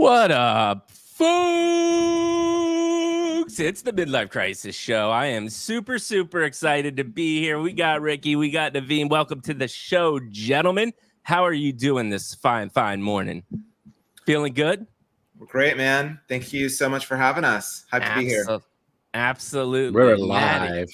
What up, folks? It's the Midlife Crisis Show. I am super, super excited to be here. We got Ricky, we got Naveen. Welcome to the show, gentlemen. How are you doing this fine morning? Feeling good? Great, man. Thank you so much for having us. Hyped to be here. Absolutely. We're live.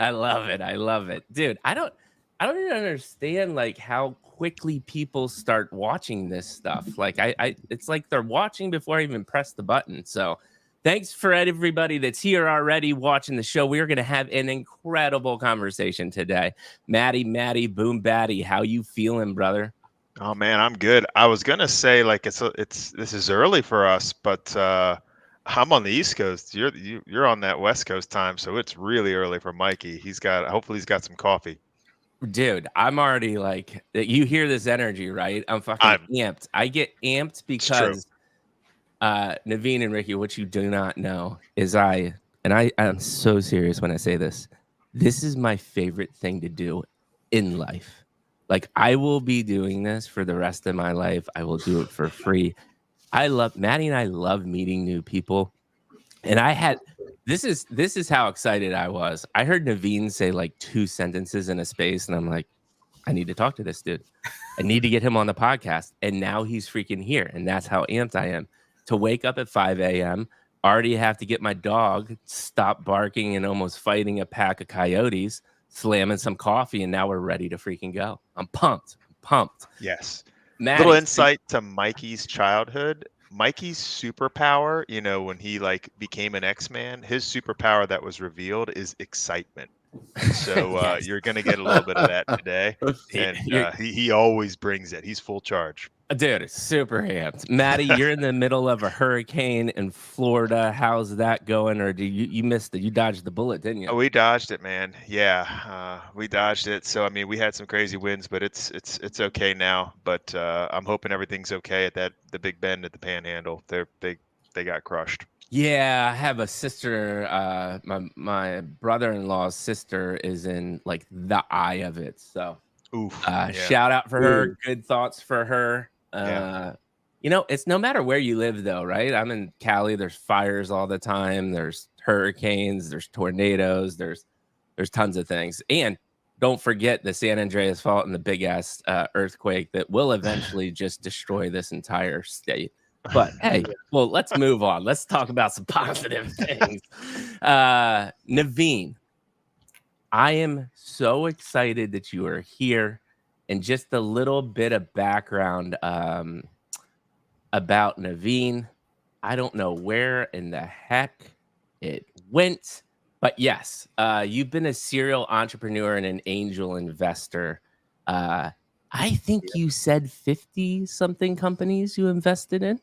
I love it. Dude, I don't even understand like how quickly people start watching this stuff. Like I it's like they're watching before I even press the button. So thanks for everybody that's here already watching the show. We're gonna have an incredible conversation today. Maddie, Boom Batty, how you feeling, brother? Oh man, I'm good. I was gonna say like this is early for us, but I'm on the East Coast. You're on that West Coast time, so it's really early for Mikey. Hopefully he's got some coffee. Dude, I'm already like, you hear this energy, right? I'm amped. I get amped because Naveen and Ricky, what you do not know is I'm so serious when I say this. This is my favorite thing to do in life. Like, I will be doing this for the rest of my life. I will do it for free. Maddie and I love meeting new people. And this is how excited I was. I heard Naveen say like 2 sentences in a space, and I'm like, I need to talk to this dude. I need to get him on the podcast. And now he's freaking here. And that's how amped I am. To wake up at 5 a.m., already have to get my dog stop barking and almost fighting a pack of coyotes, slamming some coffee, and now we're ready to freaking go. I'm pumped. Yes. Maddie, little insight to Mikey's childhood. Mikey's superpower, when he like became an X-Man, his superpower that was revealed is excitement. So Yes. You're gonna get a little bit of that today, and he always brings it. He's full charge. Dude, super amped. Maddie, you're in the middle of a hurricane in Florida. How's that going? Or you missed it? You dodged the bullet, didn't you? Oh, we dodged it, man. Yeah, we dodged it. So I mean, we had some crazy winds, but it's okay now. But I'm hoping everything's okay at the Big Bend at the Panhandle. They got crushed. Yeah, I have a sister. My brother-in-law's sister is in like the eye of it. So, shout out for her. Good thoughts for her. It's no matter where you live, though, right? I'm in Cali. There's fires all the time. There's hurricanes. There's tornadoes. There's tons of things. And don't forget the San Andreas Fault and the big ass earthquake that will eventually just destroy this entire state. But hey, well, let's move on. Let's talk about some positive things. Naveen, I am so excited that you are here. And just a little bit of background about Naveen. I don't know where in the heck it went, but yes, you've been a serial entrepreneur and an angel investor. I think you said 50-something companies you invested in.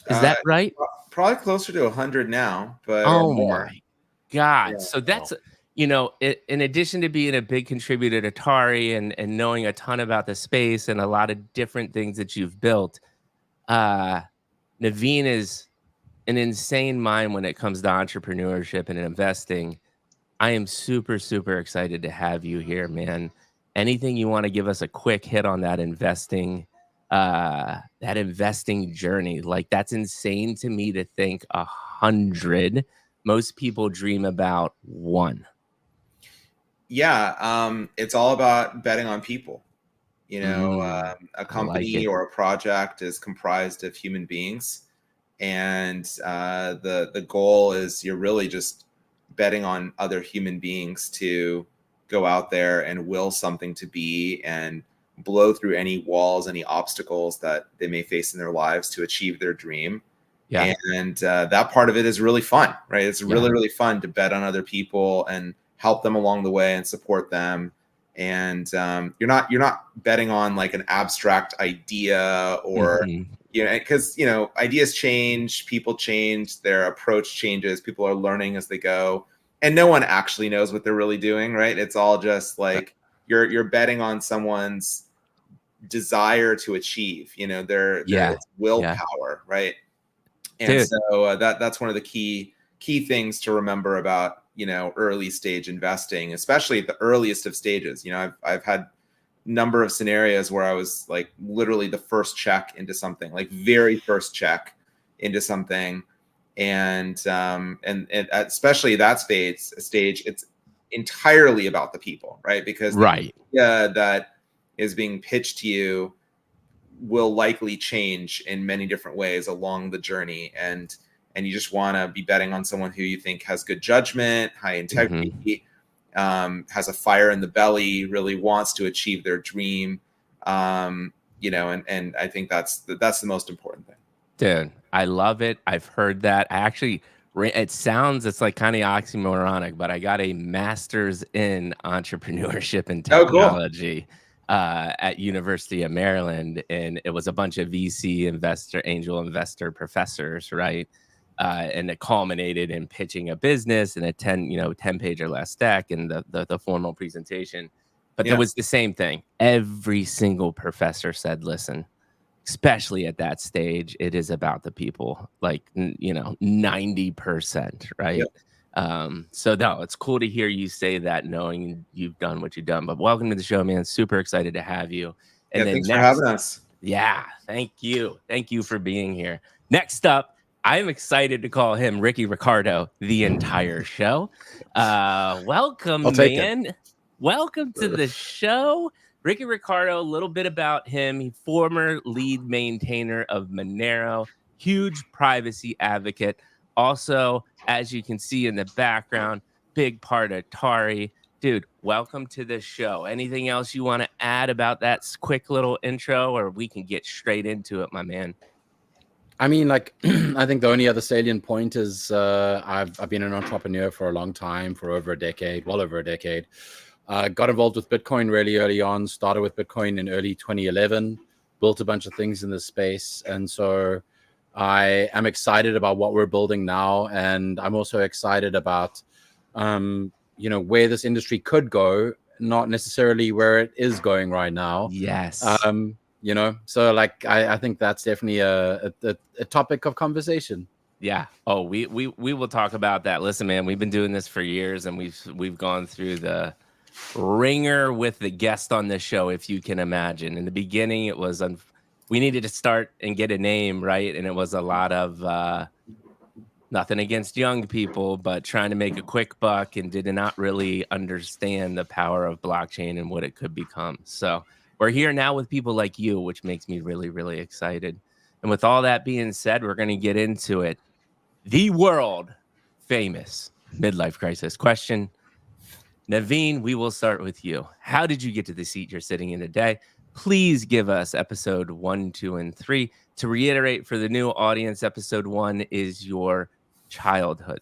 Is that right? Probably closer to 100 now, but oh more. My God. Yeah, so that's in addition to being a big contributor to Atari and knowing a ton about the space and a lot of different things that you've built, Naveen is an insane mind when it comes to entrepreneurship and investing. I am super, super excited to have you here, man. Anything you want to give us a quick hit on that investing journey? Like, that's insane to me to think 100. Most people dream about 1. Yeah, it's all about betting on people. A company or a project is comprised of human beings, and the goal is you're really just betting on other human beings to go out there and will something to be and blow through any walls, any obstacles that they may face in their lives to achieve their dream. Yeah. And that part of it is really fun, right? It's really, really fun to bet on other people and help them along the way and support them. And you're not betting on like an abstract idea or, because, ideas change, people change, their approach changes, people are learning as they go, and no one actually knows what they're really doing, right? It's all just like you're betting on someone's desire to achieve, their willpower, right? And so that's one of the key things to remember about, early stage investing, especially at the earliest of stages. I've had number of scenarios where I was like literally the first check into something, like very first check into something. And especially that stage, it's entirely about the people, right? Because the idea that is being pitched to you will likely change in many different ways along the journey. And you just want to be betting on someone who you think has good judgment, high integrity, has a fire in the belly, really wants to achieve their dream. You know, and I think that's the most important thing. Dude, I love it. I've heard that. I actually, it's like kind of oxymoronic, but I got a master's in entrepreneurship and technology at University of Maryland, and it was a bunch of VC angel investor professors, right? And it culminated in pitching a business and a 10 page or less deck and the formal presentation. But there was the same thing. Every single professor said, listen, especially at that stage, it is about the people, like, 90%, right? So no, it's cool to hear you say that, knowing you've done what you've done. But welcome to the show, man. Super excited to have you. And then thanks for having us. Yeah, thank you. Thank you for being here. Next up, I'm excited to call him Riccardo the entire show. Welcome, man. Welcome to the show. Riccardo, a little bit about him. He's former lead maintainer of Monero, huge privacy advocate. Also, as you can see in the background, big part of Atari. Dude, welcome to the show. Anything else you want to add about that quick little intro, or we can get straight into it, my man? I mean, like, I think the only other salient point is I've been an entrepreneur for a long time, for over a decade, well over a decade. Got involved with Bitcoin really early on, started with Bitcoin in early 2011, built a bunch of things in this space. And so I am excited about what we're building now. And I'm also excited about, where this industry could go, not necessarily where it is going right now. Yes. So like, I think that's definitely a topic of conversation. Yeah. Oh, we will talk about that. Listen, man, we've been doing this for years, and we've gone through the ringer with the guest on this show, if you can imagine. In the beginning, it was we needed to start and get a name, right? And it was a lot of nothing against young people, but trying to make a quick buck and did not really understand the power of blockchain and what it could become. So we're here now with people like you, which makes me really, really excited. And with all that being said, we're going to get into it. The world famous midlife crisis question. Naveen, we will start with you. How did you get to the seat you're sitting in today? Please give us episode 1, 2, and 3. To reiterate for the new audience, episode 1 is your childhood.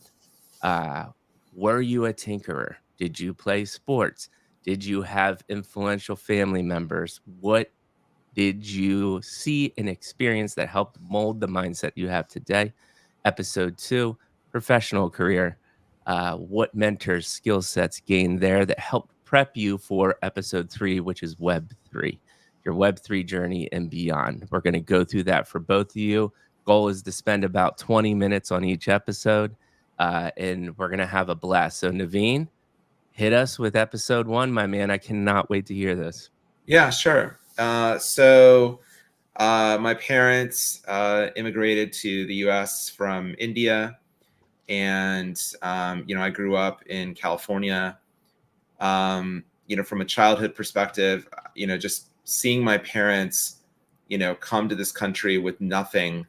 Were you a tinkerer? Did you play sports? Did you have influential family members? What did you see and experience that helped mold the mindset you have today? Episode 2, professional career. What mentors, skill sets gained there that helped prep you for episode 3, which is Web3, your Web3 journey and beyond. We're going to go through that for both of you. Goal is to spend about 20 minutes on each episode, and we're going to have a blast. So Naveen, hit us with episode 1, my man. I cannot wait to hear this. Yeah, sure. So my parents immigrated to the U.S. from India. And, I grew up in California. From a childhood perspective, just seeing my parents, come to this country with nothing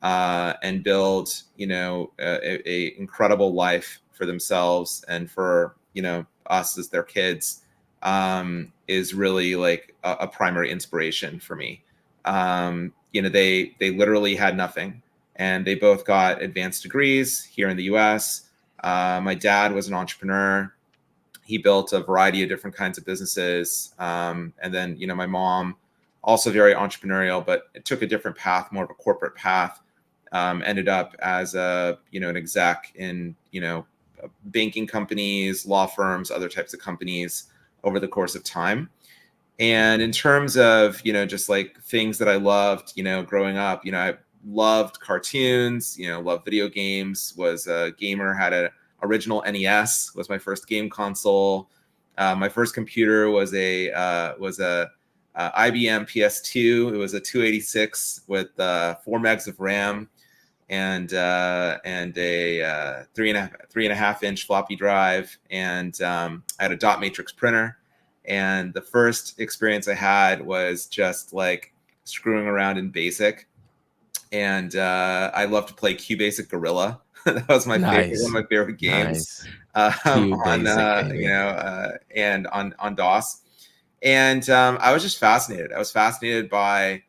and build, a incredible life for themselves and for, us as their kids is really like a primary inspiration for me. They literally had nothing. And they both got advanced degrees here in the US. My dad was an entrepreneur. He built a variety of different kinds of businesses. And then, my mom, also very entrepreneurial, but it took a different path, more of a corporate path. Ended up as an exec in, banking companies, law firms, other types of companies over the course of time. And in terms of, just like things that I loved, growing up, I loved cartoons, loved video games, was a gamer, had an original NES, was my first game console. My first computer was a IBM PS2. It was a 286 with 4 megs of RAM and a 3.5 inch floppy drive, and I had a dot matrix printer. And the first experience I had was just like screwing around in BASIC, and I loved to play QBasic Gorilla. That was my favorite, one of my favorite games. On and on DOS. And I was just fascinated. I was fascinated by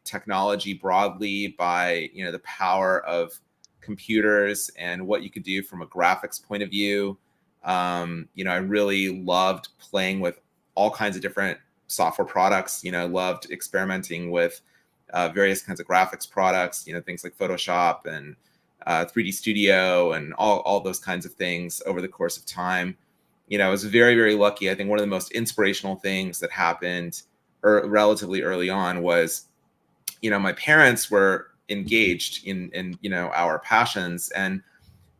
technology broadly, by the power of computers and what you could do from a graphics point of view. I really loved playing with all kinds of different software products. I loved experimenting with various kinds of graphics products. Things like Photoshop and 3D Studio and all those kinds of things over the course of time. I was very, very lucky. I think one of the most inspirational things that happened relatively early on was, my parents were engaged in our passions, and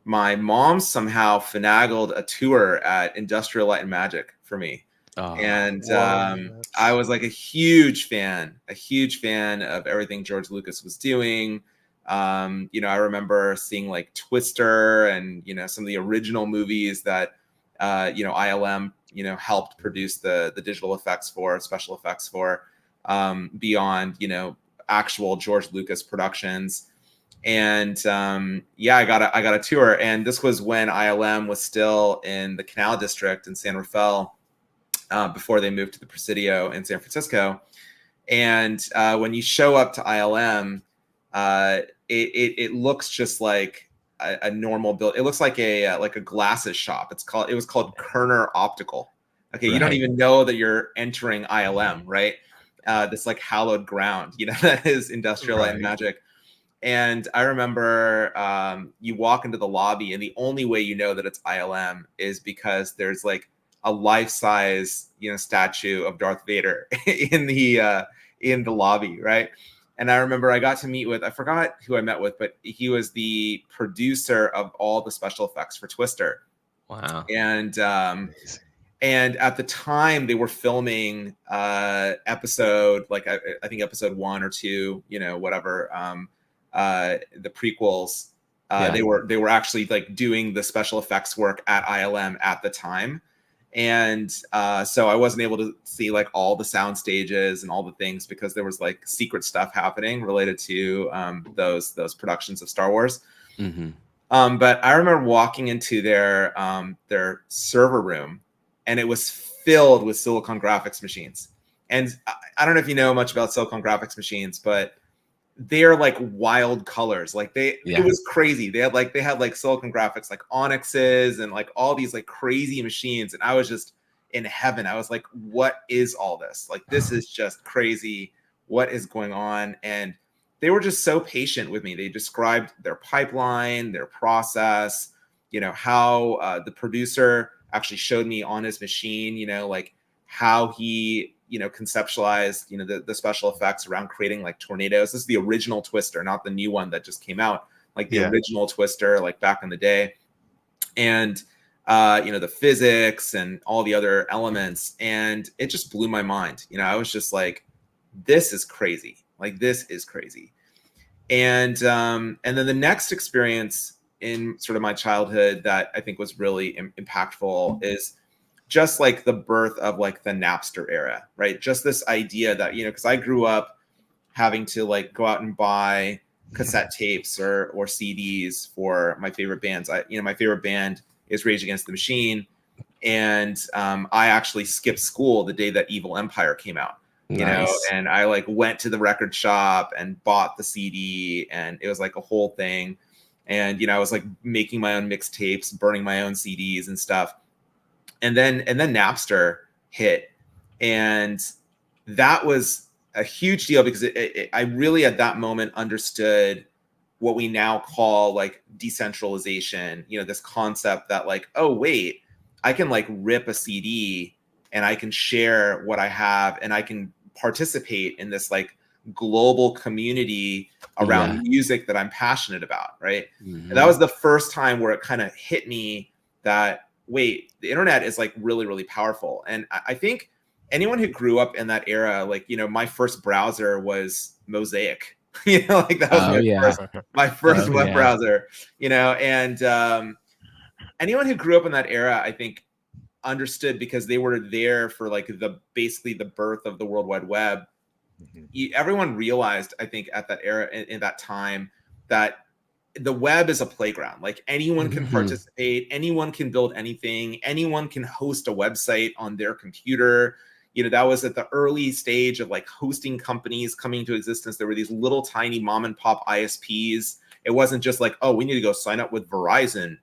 my mom somehow finagled a tour at Industrial Light and Magic for me. And I was like a huge fan of everything George Lucas was doing. I remember seeing like Twister and, some of the original movies that, ILM, helped produce the digital effects for, special effects for, beyond, actual George Lucas productions. And I got a tour, and this was when ILM was still in the Canal District in San Rafael, before they moved to the Presidio in San Francisco. And when you show up to ILM, it looks just like a normal build. It looks like a glasses shop. It was called Kerner Optical. Okay, you don't even know that you're entering ILM, right? This like hallowed ground, that is Industrial Light and Magic. And I remember you walk into the lobby, and the only way you know that it's ILM is because there's like a life-size, statue of Darth Vader in the lobby, right? And I remember I got to meet with, I forgot who I met with, but he was the producer of all the special effects for Twister. Wow. And at the time they were filming episode, like I think episode 1 or 2, whatever, the prequels. They were actually like doing the special effects work at ILM at the time. And so I wasn't able to see like all the sound stages and all the things because there was like secret stuff happening related to those productions of Star Wars. Mm-hmm. But I remember walking into their server room, and it was filled with Silicon graphics machines. And I don't know if you know much about Silicon graphics machines, but they're like wild colors. Like it was crazy. They had like Silicon graphics, like Onyxes and like all these like crazy machines. And I was just in heaven. I was like, what is all this? Like, this is just crazy. What is going on? And they were just so patient with me. They described their pipeline, their process, how the producer actually showed me on his machine, like how he conceptualized, the special effects around creating like tornadoes. This is the original Twister, not the new one that just came out, like the original Twister, like back in the day. And, the physics and all the other elements. And it just blew my mind. I was just like, this is crazy. Like, this is crazy. And then the next experience in sort of my childhood that I think was really impactful is just like the birth of like the Napster era, right? Just this idea that, because I grew up having to like go out and buy cassette tapes or CDs for my favorite bands. My favorite band is Rage Against the Machine. And I actually skipped school the day that Evil Empire came out, and I like went to the record shop and bought the CD, and it was like a whole thing. And, I was like making my own mixtapes, burning my own CDs and stuff. And then Napster hit, and that was a huge deal because I really at that moment understood what we now call like decentralization. This concept that like, oh wait, I can like rip a CD and I can share what I have, and I can participate in this like global community around music that I'm passionate about, right? Mm-hmm. And that was the first time where it kind of hit me that wait, the internet is like really, really powerful. And I think anyone who grew up in that era, like, you know, my first browser was Mosaic. You know, like that was my first web browser, you know, and anyone who grew up in that era, I think, understood, because they were there for like basically the birth of the World Wide Web. Everyone realized, I think, at that era, in that time, that the web is a playground. Like anyone can participate, anyone can build anything, anyone can host a website on their computer. You know, that was at the early stage of like hosting companies coming into existence. There were these little tiny mom and pop ISPs. It wasn't just like, oh, we need to go sign up with Verizon.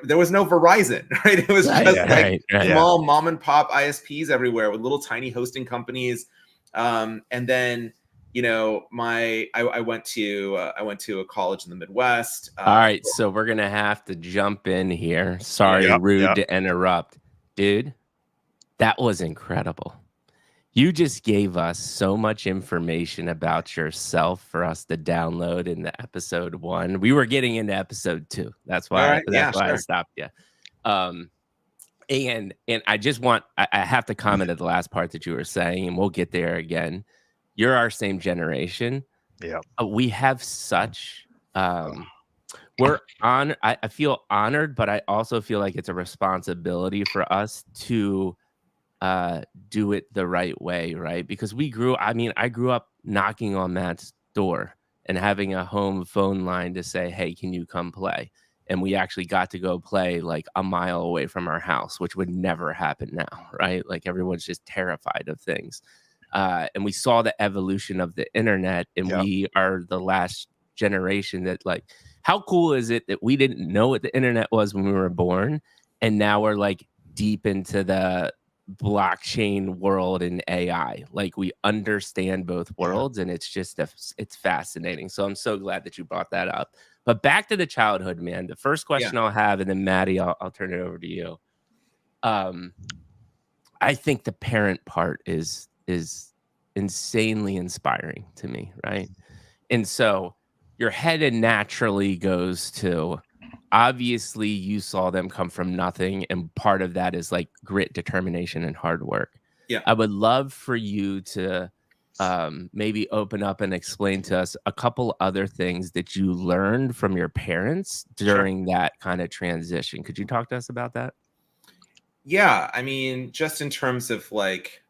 There was no Verizon, right? It was just small mom and pop ISPs everywhere with little tiny hosting companies. And then, you know, I went to a college in the Midwest. All right, so we're gonna have to jump in here. Sorry, rude to interrupt, dude. That was incredible. You just gave us so much information about yourself for us to download in the episode 1. We were getting into episode 2. That's why. I stopped you. And I just want, I have to comment at the last part that you were saying, and we'll get there again. You're our same generation. Yeah. We have such, we're on, I feel honored, but I also feel like it's a responsibility for us to do it the right way, right? Because I grew up knocking on Matt's door and having a home phone line to say, hey, can you come play? And we actually got to go play like a mile away from our house, which would never happen now, right? Like everyone's just terrified of things. And we saw the evolution of the internet, and we are the last generation that, like, how cool is it that we didn't know what the internet was when we were born, and now we're like deep into the blockchain world and AI. Like we understand both worlds, and it's just it's fascinating. So I'm so glad that you brought that up. But back to the childhood, man. The first question I'll have, and then Maddie, I'll turn it over to you. I think the parent part is insanely inspiring to me, right? And so your head naturally goes to, obviously you saw them come from nothing, and part of that is like grit, determination, and hard work. Yeah. I would love for you to maybe open up and explain to us a couple other things that you learned from your parents during that kind of transition. Could you talk to us about that? Yeah, I mean, just in terms of like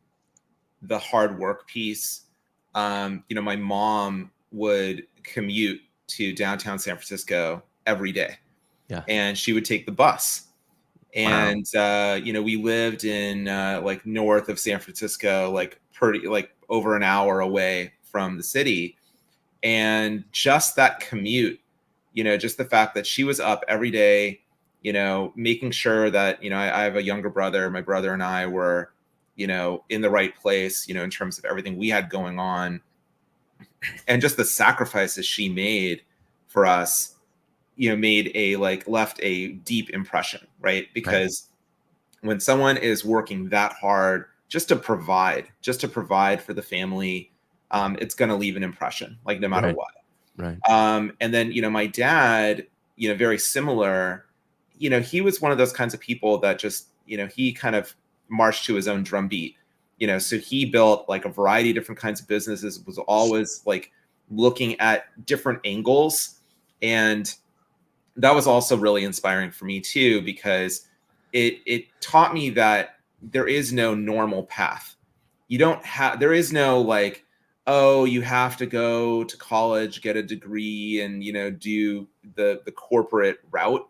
the hard work piece, you know, my mom would commute to downtown San Francisco every day. Yeah. And she would take the bus. And, you know, we lived in like north of San Francisco, like pretty, like over an hour away from the city. And just that commute, you know, just the fact that she was up every day, you know, making sure that, you know, I have a younger brother, my brother and I were, you know, in the right place, you know, in terms of everything we had going on, and just the sacrifices she made for us, you know, left a deep impression, right? Because when someone is working that hard just to provide for the family, it's going to leave an impression, like no matter what. Right. And then, you know, my dad, you know, very similar, you know, he was one of those kinds of people that just, you know, he kind of marched to his own drumbeat, you know, so he built like a variety of different kinds of businesses, was always like looking at different angles. And that was also really inspiring for me too, because it taught me that there is no normal path. There is no like, oh, you have to go to college, get a degree, and, you know, do the corporate route.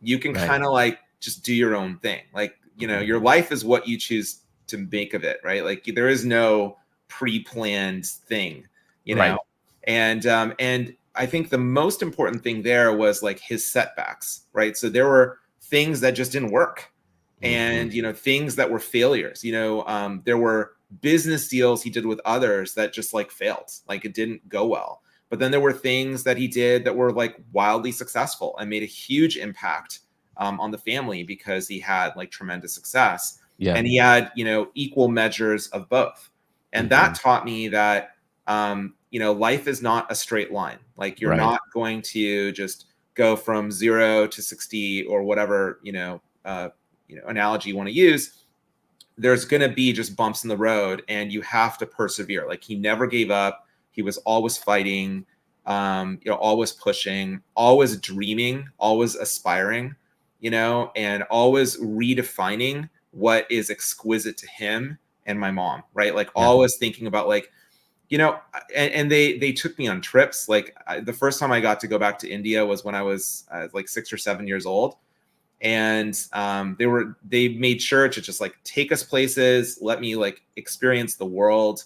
You can kind of like just do your own thing. Like, you know, your life is what you choose to make of it, right? Like there is no pre-planned thing, you know? And I think the most important thing there was like his setbacks, right? So there were things that just didn't work, and, you know, things that were failures, you know, there were business deals he did with others that just like failed, like it didn't go well. But then there were things that he did that were like wildly successful and made a huge impact on the family, because he had like tremendous success. Yeah. And he had, you know, equal measures of both. And that taught me that, you know, life is not a straight line. Like you're not going to just go from 0 to 60 or whatever, you know, analogy you want to use, there's going to be just bumps in the road, and you have to persevere. Like, he never gave up. He was always fighting, always pushing, always dreaming, always aspiring, and always redefining what is exquisite to him and my mom, right? Like, always thinking about, like, and they took me on trips. Like, the first time I got to go back to India was when I was like 6 or 7 years old. And they made sure to just like take us places, let me like experience the world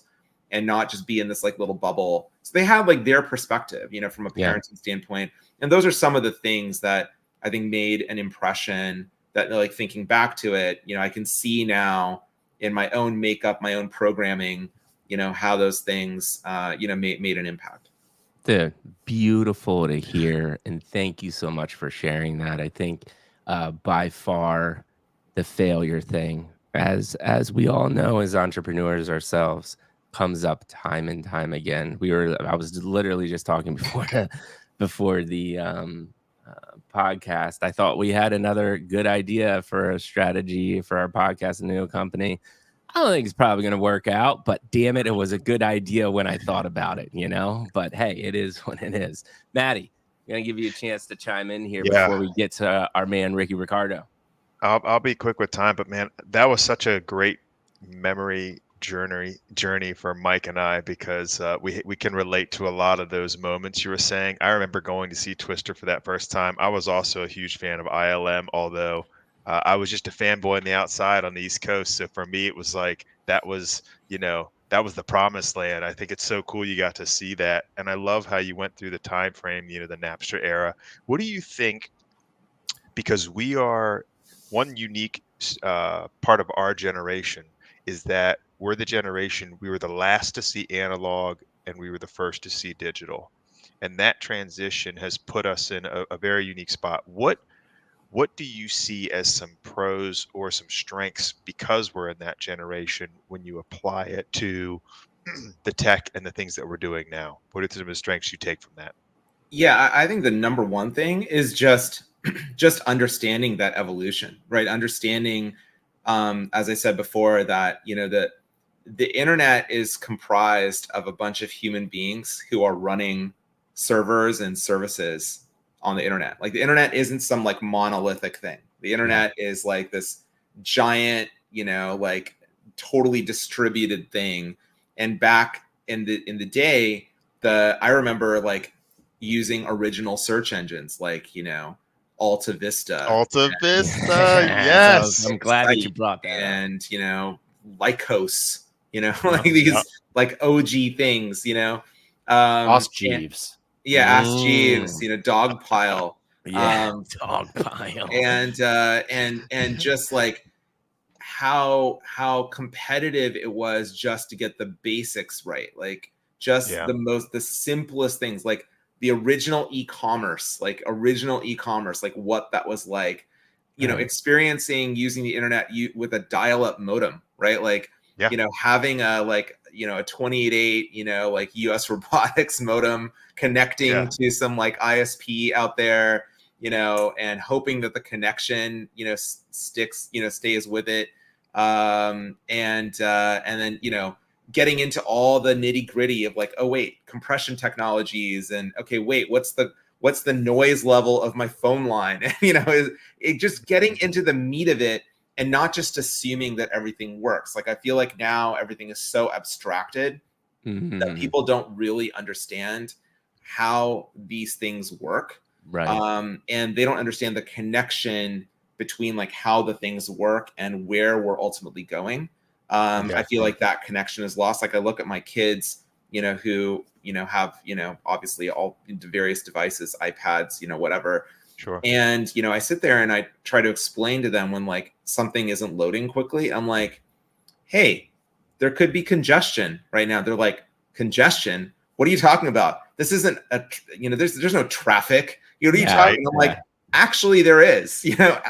and not just be in this like little bubble. So they had like their perspective, from a parenting standpoint. And those are some of the things that I think made an impression that, like, thinking back to it, I can see now in my own makeup, my own programming, how those things, made an impact. Dude, beautiful to hear. And thank you so much for sharing that. I think by far the failure thing, as we all know as entrepreneurs ourselves, comes up time and time again. I was literally just talking before the podcast. I thought we had another good idea for a strategy for our podcast and new company. I don't think it's probably going to work out, but damn it, it was a good idea when I thought about it, But hey, it is what it is. Maddie, I'm going to give you a chance to chime in here before we get to our man, Riccardo. I'll be quick with time, but man, that was such a great memory journey for Mike and I, because we can relate to a lot of those moments you were saying. I remember going to see Twister for that first time. I was also a huge fan of ILM, although I was just a fanboy on the outside on the East Coast. So for me, it was like that was the promised land. I think it's so cool you got to see that, and I love how you went through the time frame, the Napster era. What do you think? Because we are one unique part of our generation is that we're the generation, we were the last to see analog and we were the first to see digital. And that transition has put us in a very unique spot. What do you see as some pros or some strengths, because we're in that generation, when you apply it to the tech and the things that we're doing now? What are some of the strengths you take from that? Yeah, I think the number one thing is just understanding that evolution, right? Understanding, as I said before, that the internet is comprised of a bunch of human beings who are running servers and services on the internet. Like, the internet isn't some like monolithic thing. The internet is like this giant, like totally distributed thing. And back in the day, I remember like using original search engines like, Alta Vista. Yes. I'm glad that you brought that up. And, Lycos, like these like OG things, Ask Jeeves. Ask Jeeves, Dogpile. Dogpile. And just like how competitive it was just to get the basics right. Like, just the simplest things, like the original e-commerce, like what that was like, experiencing using the internet with a dial-up modem, right? Like, having a like, a 28.8, like US robotics modem connecting to some like ISP out there, and hoping that the connection, sticks, stays with it. And then, getting into all the nitty gritty of like, oh wait, compression technologies, and okay, wait, what's the noise level of my phone line? It just getting into the meat of it, and not just assuming that everything works. Like, I feel like now everything is so abstracted that people don't really understand how these things work. Right. And they don't understand the connection between like how the things work and where we're ultimately going. I feel like that connection is lost. Like, I look at my kids, who, have, obviously all various devices, iPads, whatever. Sure. And, I sit there and I try to explain to them when like something isn't loading quickly. I'm like, hey, there could be congestion right now. They're like, congestion? What are you talking about? This isn't there's no traffic. What are you talking? I'm like, actually there is,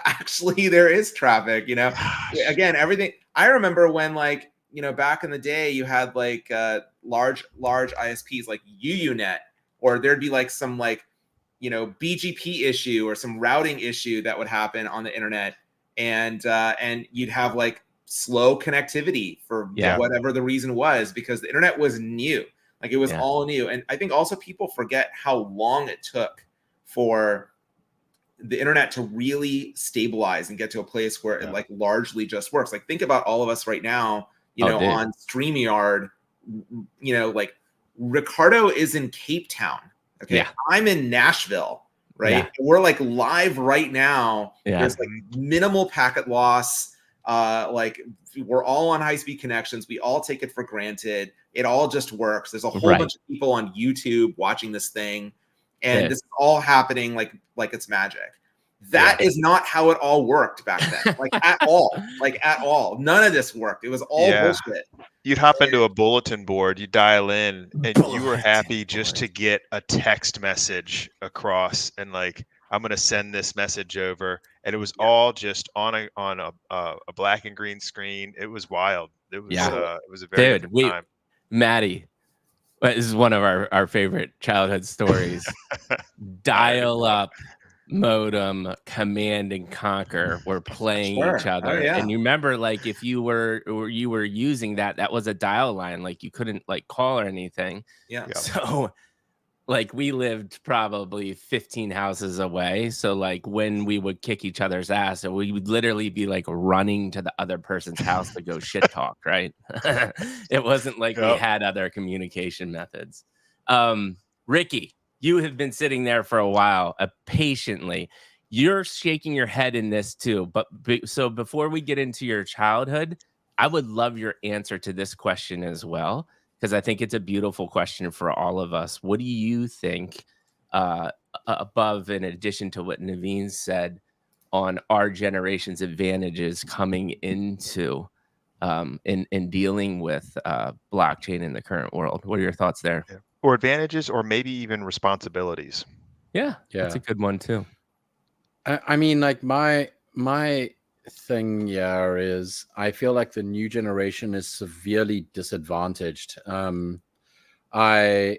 actually there is traffic, again, everything. I remember when like, back in the day you had like large ISPs like UUNet, or there'd be like some like, BGP issue or some routing issue that would happen on the internet. and you'd have like slow connectivity for whatever the reason was, because the internet was new. Like it was all new. And I think also people forget how long it took for the internet to really stabilize and get to a place where it like largely just works. Like think about all of us right now, you know, on StreamYard, you know, like Riccardo is in Cape Town. Okay. Yeah. I'm in Nashville, right? Yeah. We're like live right now. Yeah. There's like minimal packet loss. Like we're all on high-speed connections. We all take it for granted. It all just works. There's a whole bunch of people on YouTube watching this thing, and this is all happening like it's magic. That is not how it all worked back then, like at all, like at all. None of this worked. It was all bullshit. You'd hop into a bulletin board, you dial in, and you were happy just to get a text message across, and like, I'm gonna send this message over, and it was all just on a black and green screen. It was wild. It was a very different time. Maddie, this is one of our favorite childhood stories. Dial up modem, Command and Conquer were playing each other. And you remember, like, if you were using that was a dial line, like you couldn't like call or anything. So like we lived probably 15 houses away. So like when we would kick each other's ass, we would literally be like running to the other person's house to go shit talk, right? It wasn't like we had other communication methods. Ricky, you have been sitting there for a while, patiently. You're shaking your head in this too. But so before we get into your childhood, I would love your answer to this question as well, because I think it's a beautiful question for all of us. What do you think, above, in addition to what Naveen said, on our generation's advantages coming into in dealing with blockchain in the current world? What are your thoughts there? Or advantages, or maybe even responsibilities? Yeah, that's a good one too. I mean, like my thing here is I feel like the new generation is severely disadvantaged. I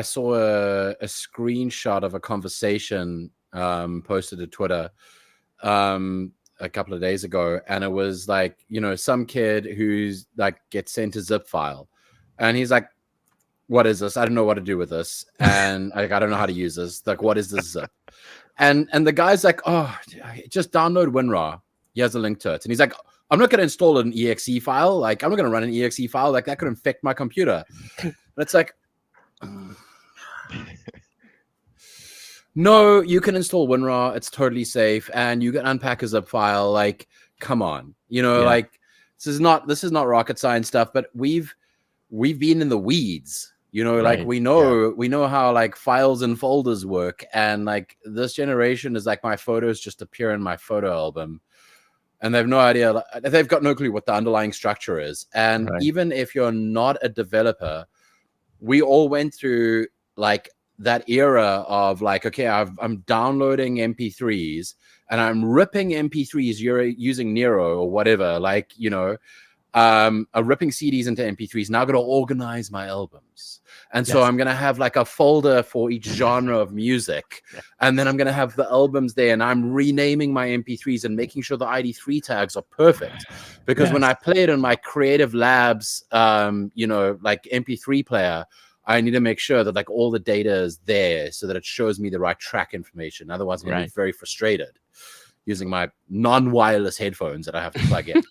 saw a screenshot of a conversation posted to Twitter a couple of days ago, and it was like, you know, some kid who's like gets sent a zip file, and he's like, what is this? I don't know what to do with this, and like I don't know how to use this. Like, what is this zip? And the guy's like, oh, just download WinRAR. He has a link to it. And he's like, I'm not going to install an exe file. Like, I'm not going to run an exe file. Like, that could infect my computer. And it's like, no, you can install WinRAR. It's totally safe. And you can unpack a zip file. Like, come on. You know, like, this is not rocket science stuff, but we've been in the weeds. You know, like we know how like files and folders work. And like this generation is like, my photos just appear in my photo album. And they have no idea, they've got no clue what the underlying structure is. And even if you're not a developer, we all went through like that era of like, okay, I'm downloading MP3s and I'm ripping MP3s using Nero or whatever, like, you know, I'm ripping CDs into MP3s. Now I'm going to organize my albums. And so I'm going to have like a folder for each genre of music. And then I'm going to have the albums there, and I'm renaming my MP3s and making sure the ID3 tags are perfect. Because when I play it in my Creative Labs, you know, like MP3 player, I need to make sure that like all the data is there so that it shows me the right track information. Otherwise, I'm going to be very frustrated using my non-wireless headphones that I have to plug in.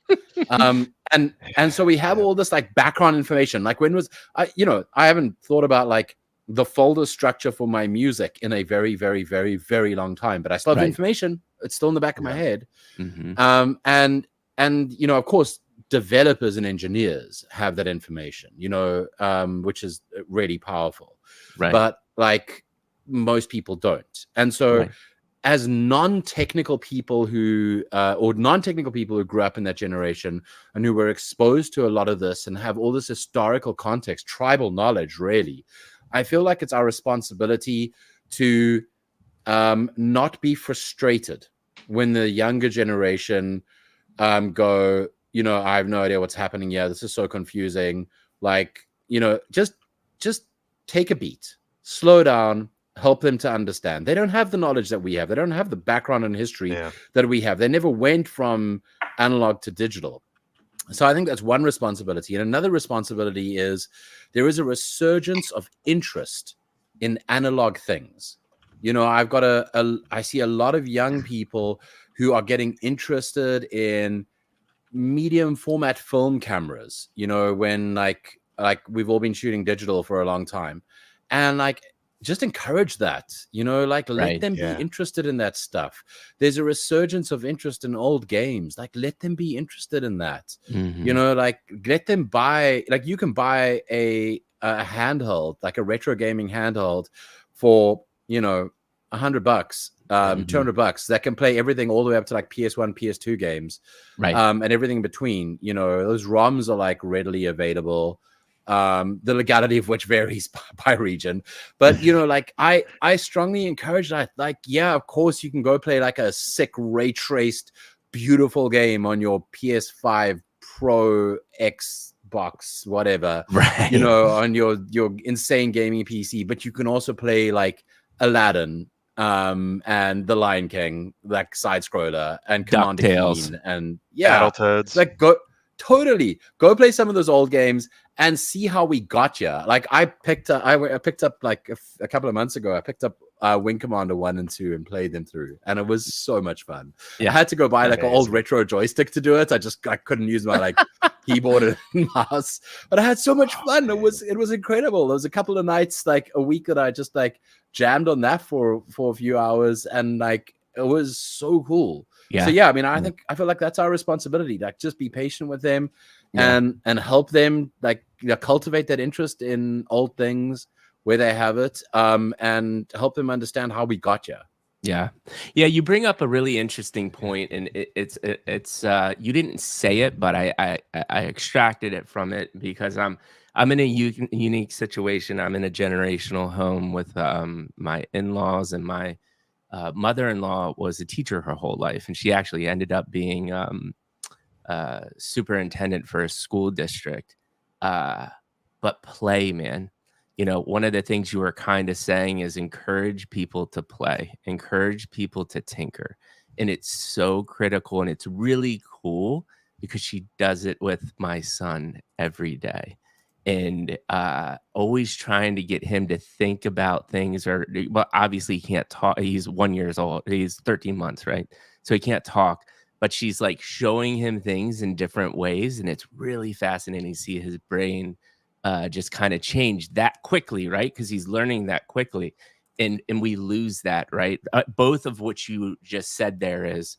And so we have all this like background information. Like when was I haven't thought about like the folder structure for my music in a very, very, very, very long time, but I still have information. It's still in the back of my head. And you know, of course, developers and engineers have that information, you know, which is really powerful. But like most people don't. And so as non-technical people who grew up in that generation and who were exposed to a lot of this and have all this historical context, tribal knowledge, really, I feel like it's our responsibility to not be frustrated when the younger generation go, you know, I have no idea what's happening here. This is so confusing. Like, you know, just take a beat, slow down, help them to understand. They don't have the knowledge that we have. They don't have the background and history that we have. They never went from analog to digital. So I think that's one responsibility. And another responsibility is there is a resurgence of interest in analog things. You know, I've got I see a lot of young people who are getting interested in medium format film cameras, you know, when like we've all been shooting digital for a long time, and like just encourage that, you know, like let them be interested in that stuff. There's a resurgence of interest in old games, like let them be interested in that. You know, like let them buy, like you can buy a handheld, like a retro gaming handheld for, you know, $100, $200 that can play everything all the way up to like PS1, PS2 games, and everything in between. You know, those ROMs are like readily available, the legality of which varies by region. But you know, like I strongly encourage that. Like, yeah, of course you can go play like a sick ray traced, beautiful game on your PS5 Pro, Xbox, whatever, you know, on your insane gaming PC. But you can also play like Aladdin, and The Lion King, like side scroller, and Commander Keen, and Battletoads. Like go play some of those old games and see how we got you. Like I picked up like a couple of months ago. I picked up Wing Commander 1 and 2 and played them through, and it was so much fun. I had to go buy like an old retro joystick to do it. I couldn't use my like keyboard and mouse, but I had so much fun. It was incredible. There was a couple of nights, like a week, that I just like jammed on that for a few hours, and like it was so cool. So yeah, I mean, I feel like that's our responsibility. Like, just be patient with them, and help them like cultivate that interest in old things where they have it, and help them understand how we got you. Yeah. You bring up a really interesting point, and it's you didn't say it, but I extracted it from it because I'm in a unique situation. I'm in a generational home with my in-laws, and my mother-in-law was a teacher her whole life, and she actually ended up being superintendent for a school district. But play, man. You know, one of the things you were kind of saying is encourage people to play, encourage people to tinker. And it's so critical, and it's really cool because she does it with my son every day. And always trying to get him to think about things, well, obviously he can't talk. He's 1 year old. He's 13 months, right? So he can't talk, but she's like showing him things in different ways. And it's really fascinating to see his brain just kind of change that quickly, right? Because he's learning that quickly. And we lose that, right? Both of which you just said there is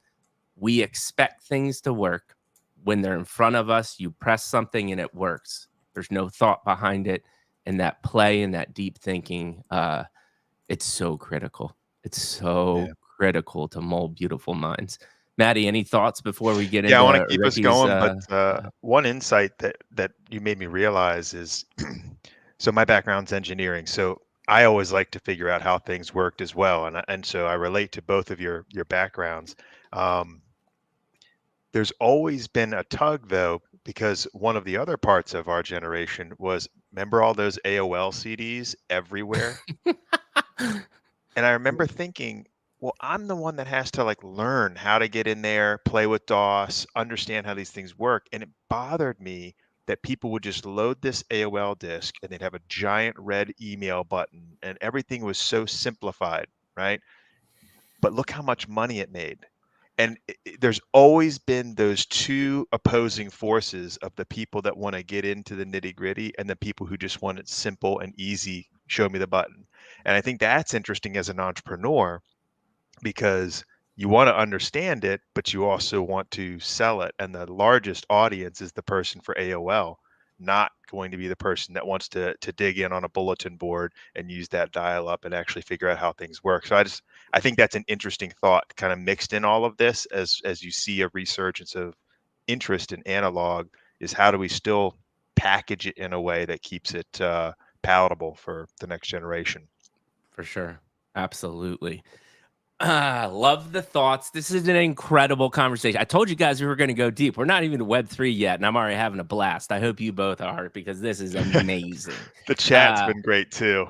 we expect things to work. When they're in front of us, you press something and it works. There's no thought behind it. And that play and that deep thinking, it's so critical. It's so critical to mold beautiful minds. Maddie, any thoughts before we get into? I want to keep us going, but one insight that you made me realize is, so my background's engineering, so I always like to figure out how things worked as well, and so I relate to both of your backgrounds. There's always been a tug, though, because one of the other parts of our generation was, remember all those AOL CDs everywhere? And I remember thinking, well, I'm the one that has to like learn how to get in there, play with DOS, understand how these things work. And it bothered me that people would just load this AOL disk and they'd have a giant red email button and everything was so simplified, right? But look how much money it made. And there's always been those two opposing forces of the people that want to get into the nitty gritty and the people who just want it simple and easy, show me the button. And I think that's interesting as an entrepreneur, because you want to understand it, but you also want to sell it. And the largest audience is the person for AOL, not going to be the person that wants to dig in on a bulletin board and use that dial up and actually figure out how things work. So I think that's an interesting thought kind of mixed in all of this as you see a resurgence of interest in analog, is how do we still package it in a way that keeps it palatable for the next generation? For sure. Absolutely. Love the thoughts. This is an incredible conversation. I told you guys we were going to go deep. We're not even to Web3 yet, and I'm already having a blast. I hope you both are, because this is amazing. The chat's been great too.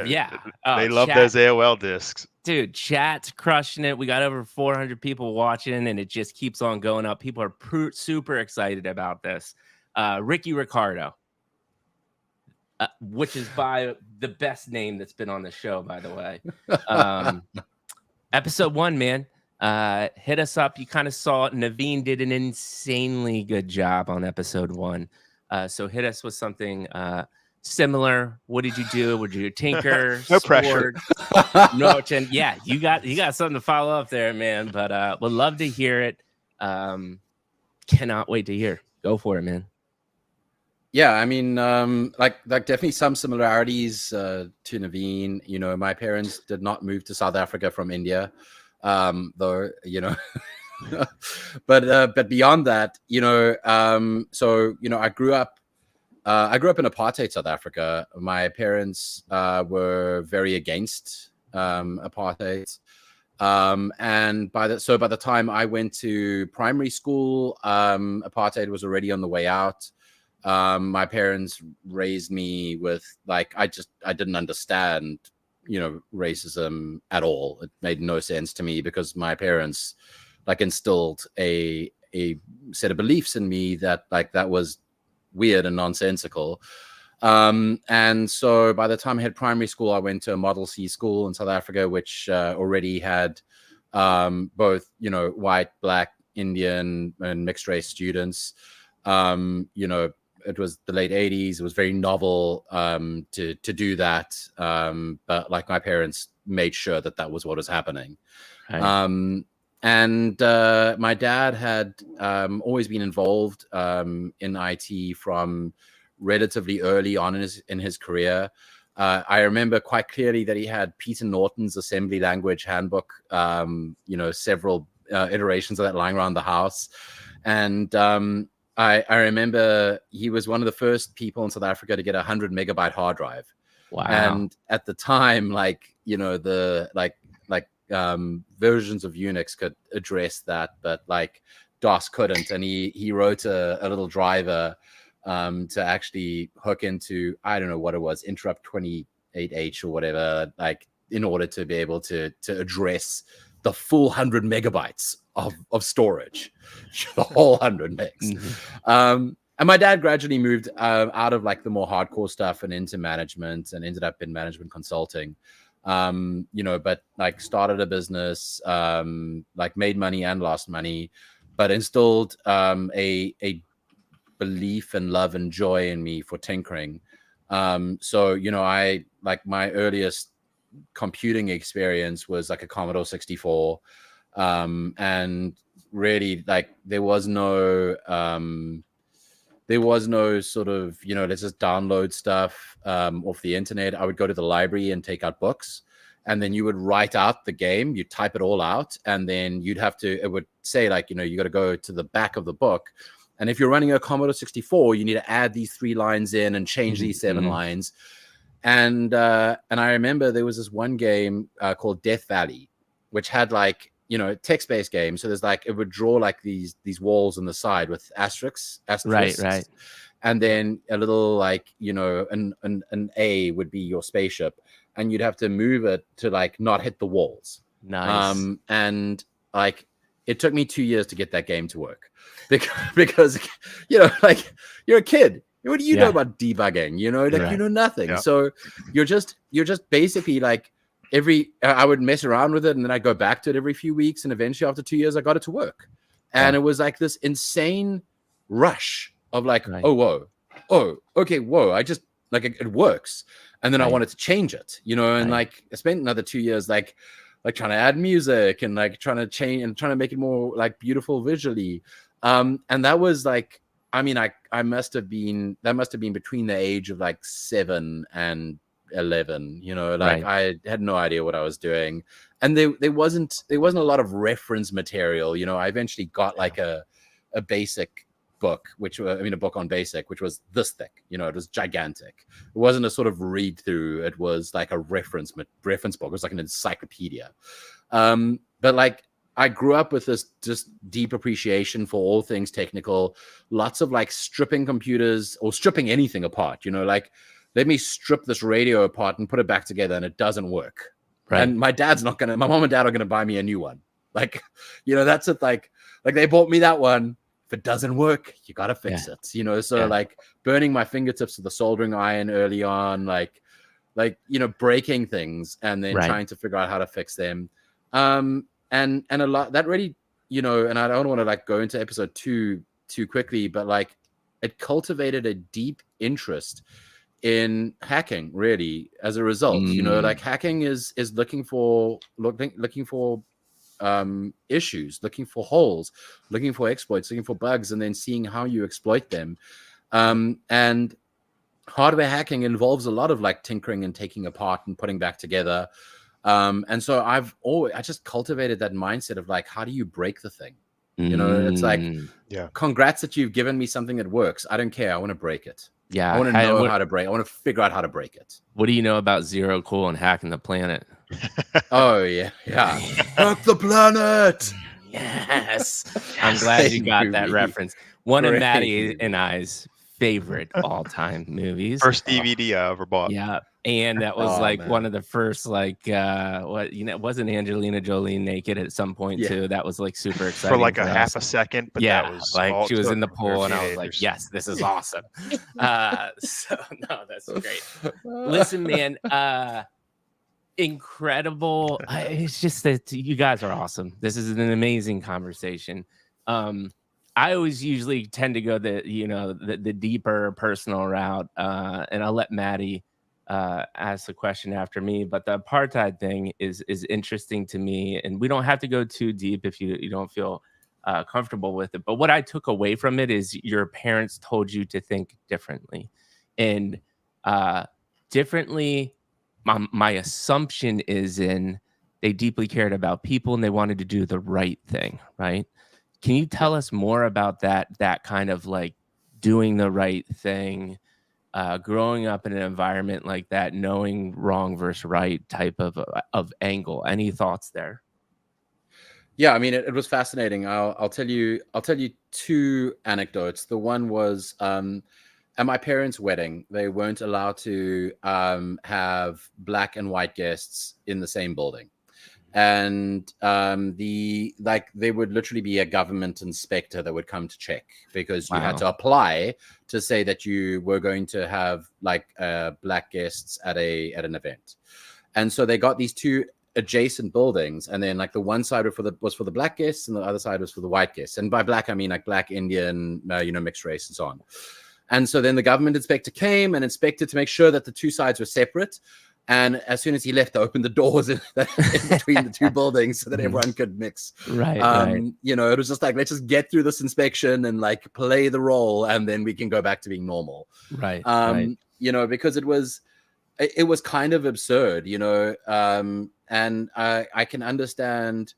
Yeah. They love those AOL discs. Dude, chat's crushing it. We got over 400 people watching, and it just keeps on going up. People are super excited about this. Riccardo, which is by the best name that's been on the show, by the way. Episode 1, man. Hit us up. You kind of saw it. Naveen did an insanely good job on episode 1. So hit us with something similar. What did you do? Would you tinker? No pressure. No, yeah, you got something to follow up there, man. But would love to hear it. Cannot wait to hear. Go for it, man. Yeah, I mean, like definitely some similarities to Naveen. You know, my parents did not move to South Africa from India, though. You know, but beyond that, you know, so you know, I grew up in apartheid South Africa. My parents were very against apartheid. And by the time I went to primary school, apartheid was already on the way out. My parents raised me with, like, I didn't understand, you know, racism at all. It made no sense to me because my parents like instilled a set of beliefs in me that like that was weird and nonsensical. And so by the time I hit primary school, I went to a Model C school in South Africa, which already had both, you know, white, black, Indian, and mixed race students. You know, it was the late 80s. It was very novel to do that. But like my parents made sure that that was what was happening. Right. And my dad had always been involved in IT from relatively early on in his career. I remember quite clearly that he had Peter Norton's assembly language handbook, you know, several iterations of that lying around the house. And I remember he was one of the first people in South Africa to get a 100 megabyte hard drive. Wow. And at the time, like, you know, the versions of Unix could address that, but like DOS couldn't. And he wrote a little driver to actually hook into, I don't know what it was, interrupt 28H or whatever, like in order to be able to address the full 100 megabytes of storage, the whole 100 megs. Mm-hmm. And my dad gradually moved out of like the more hardcore stuff and into management and ended up in management consulting. You know, but like started a business, like made money and lost money, but instilled a belief and love and joy in me for tinkering. So, you know, I like my earliest computing experience was like a Commodore 64. And really like there was no sort of, you know, let's just download stuff off the internet. I would go to the library and take out books, and then you would write out the game, you type it all out, and then you'd have to, it would say like, you know, you got to go to the back of the book. And if you're running a Commodore 64, you need to add these 3 lines in and change these 7 lines. And I remember there was this one game called Death Valley, which had like, you know, text-based game. So there's like, it would draw like these walls on the side with asterisks. Right. And then a little like, you know, an A would be your spaceship, and you'd have to move it to like not hit the walls. Nice. And like, it took me 2 years to get that game to work because you know, like you're a kid. What do you know about debugging? You know, like you know nothing. Yeah. So you're just basically like I would mess around with it, and then I'd go back to it every few weeks, and eventually after 2 years I got it to work. And it was like this insane rush of like, oh, okay, whoa, I just like it works. And then I wanted to change it, you know, and like I spent another 2 years like trying to add music and like trying to change and trying to make it more like beautiful visually. And that was like, I mean, I must have been between the age of like 7 and 11, you know, like I had no idea what I was doing. And there wasn't a lot of reference material, you know. I eventually got like a basic book, a book on basic, which was this thick, you know, it was gigantic. It wasn't a sort of read through, it was like a reference book. It was like an encyclopedia. But like, I grew up with this just deep appreciation for all things technical, lots of like stripping computers or stripping anything apart, like, let me strip this radio apart and put it back together, and it doesn't work. Right. And my mom and dad are going to buy me a new one. Like, that's it. Like they bought me that one. If it doesn't work, you got to fix it, So like burning my fingertips with the soldering iron early on, like, breaking things and then trying to figure out how to fix them. And a lot that really, and I don't want to like go into episode 2 too quickly, but like it cultivated a deep interest in hacking really as a result. Like hacking is looking for issues, looking for holes, looking for exploits, looking for bugs, and then seeing how you exploit them. And hardware hacking involves a lot of like tinkering and taking apart and putting back together. And so I just cultivated that mindset of like, how do you break the thing? It's like, congrats that you've given me something that works. I don't care. I want to break it. I want to know how to break. I want to figure out how to break it. What do you know about Zero Cool and hacking the planet? Oh yeah. Hack the planet. Yes. I'm glad you got that reference. One of Maddie and I's favorite all-time movies. First DVD I ever bought. Yeah. And that was one of the first, like, wasn't Angelina Jolie naked at some point too? That was like super exciting for like a half a second. But that was like she was in the pool, and I was like, yes, this is awesome. So no, that's great. Listen, man, incredible. It's just that you guys are awesome. This is an amazing conversation. I always usually tend to go the deeper personal route, and I'll let Maddie ask the question after me. But the apartheid thing is interesting to me, and we don't have to go too deep if you don't feel comfortable with it. But what I took away from it is your parents told you to think differently, and differently. My assumption is they deeply cared about people and they wanted to do the right thing, right? Can you tell us more about that kind of like doing the right thing, growing up in an environment like that, knowing wrong versus right type of angle? Any thoughts there? Yeah, I mean, it was fascinating. I'll tell you 2 anecdotes. The one was at my parents' wedding, they weren't allowed to have black and white guests in the same building. And there would literally be a government inspector that would come to check, because you had to apply to say that you were going to have like black guests at an event. And so they got these 2 adjacent buildings, and then like the one side was for the black guests and the other side was for the white guests. And by black, I mean like black, Indian, mixed race and so on. And so then the government inspector came and inspected to make sure that the 2 sides were separate. And as soon as he left, they opened the doors in between the 2 buildings so that everyone could mix. Right. It was just like, let's just get through this inspection and like play the role, and then we can go back to being normal. Right. Because it was kind of absurd, and I can understand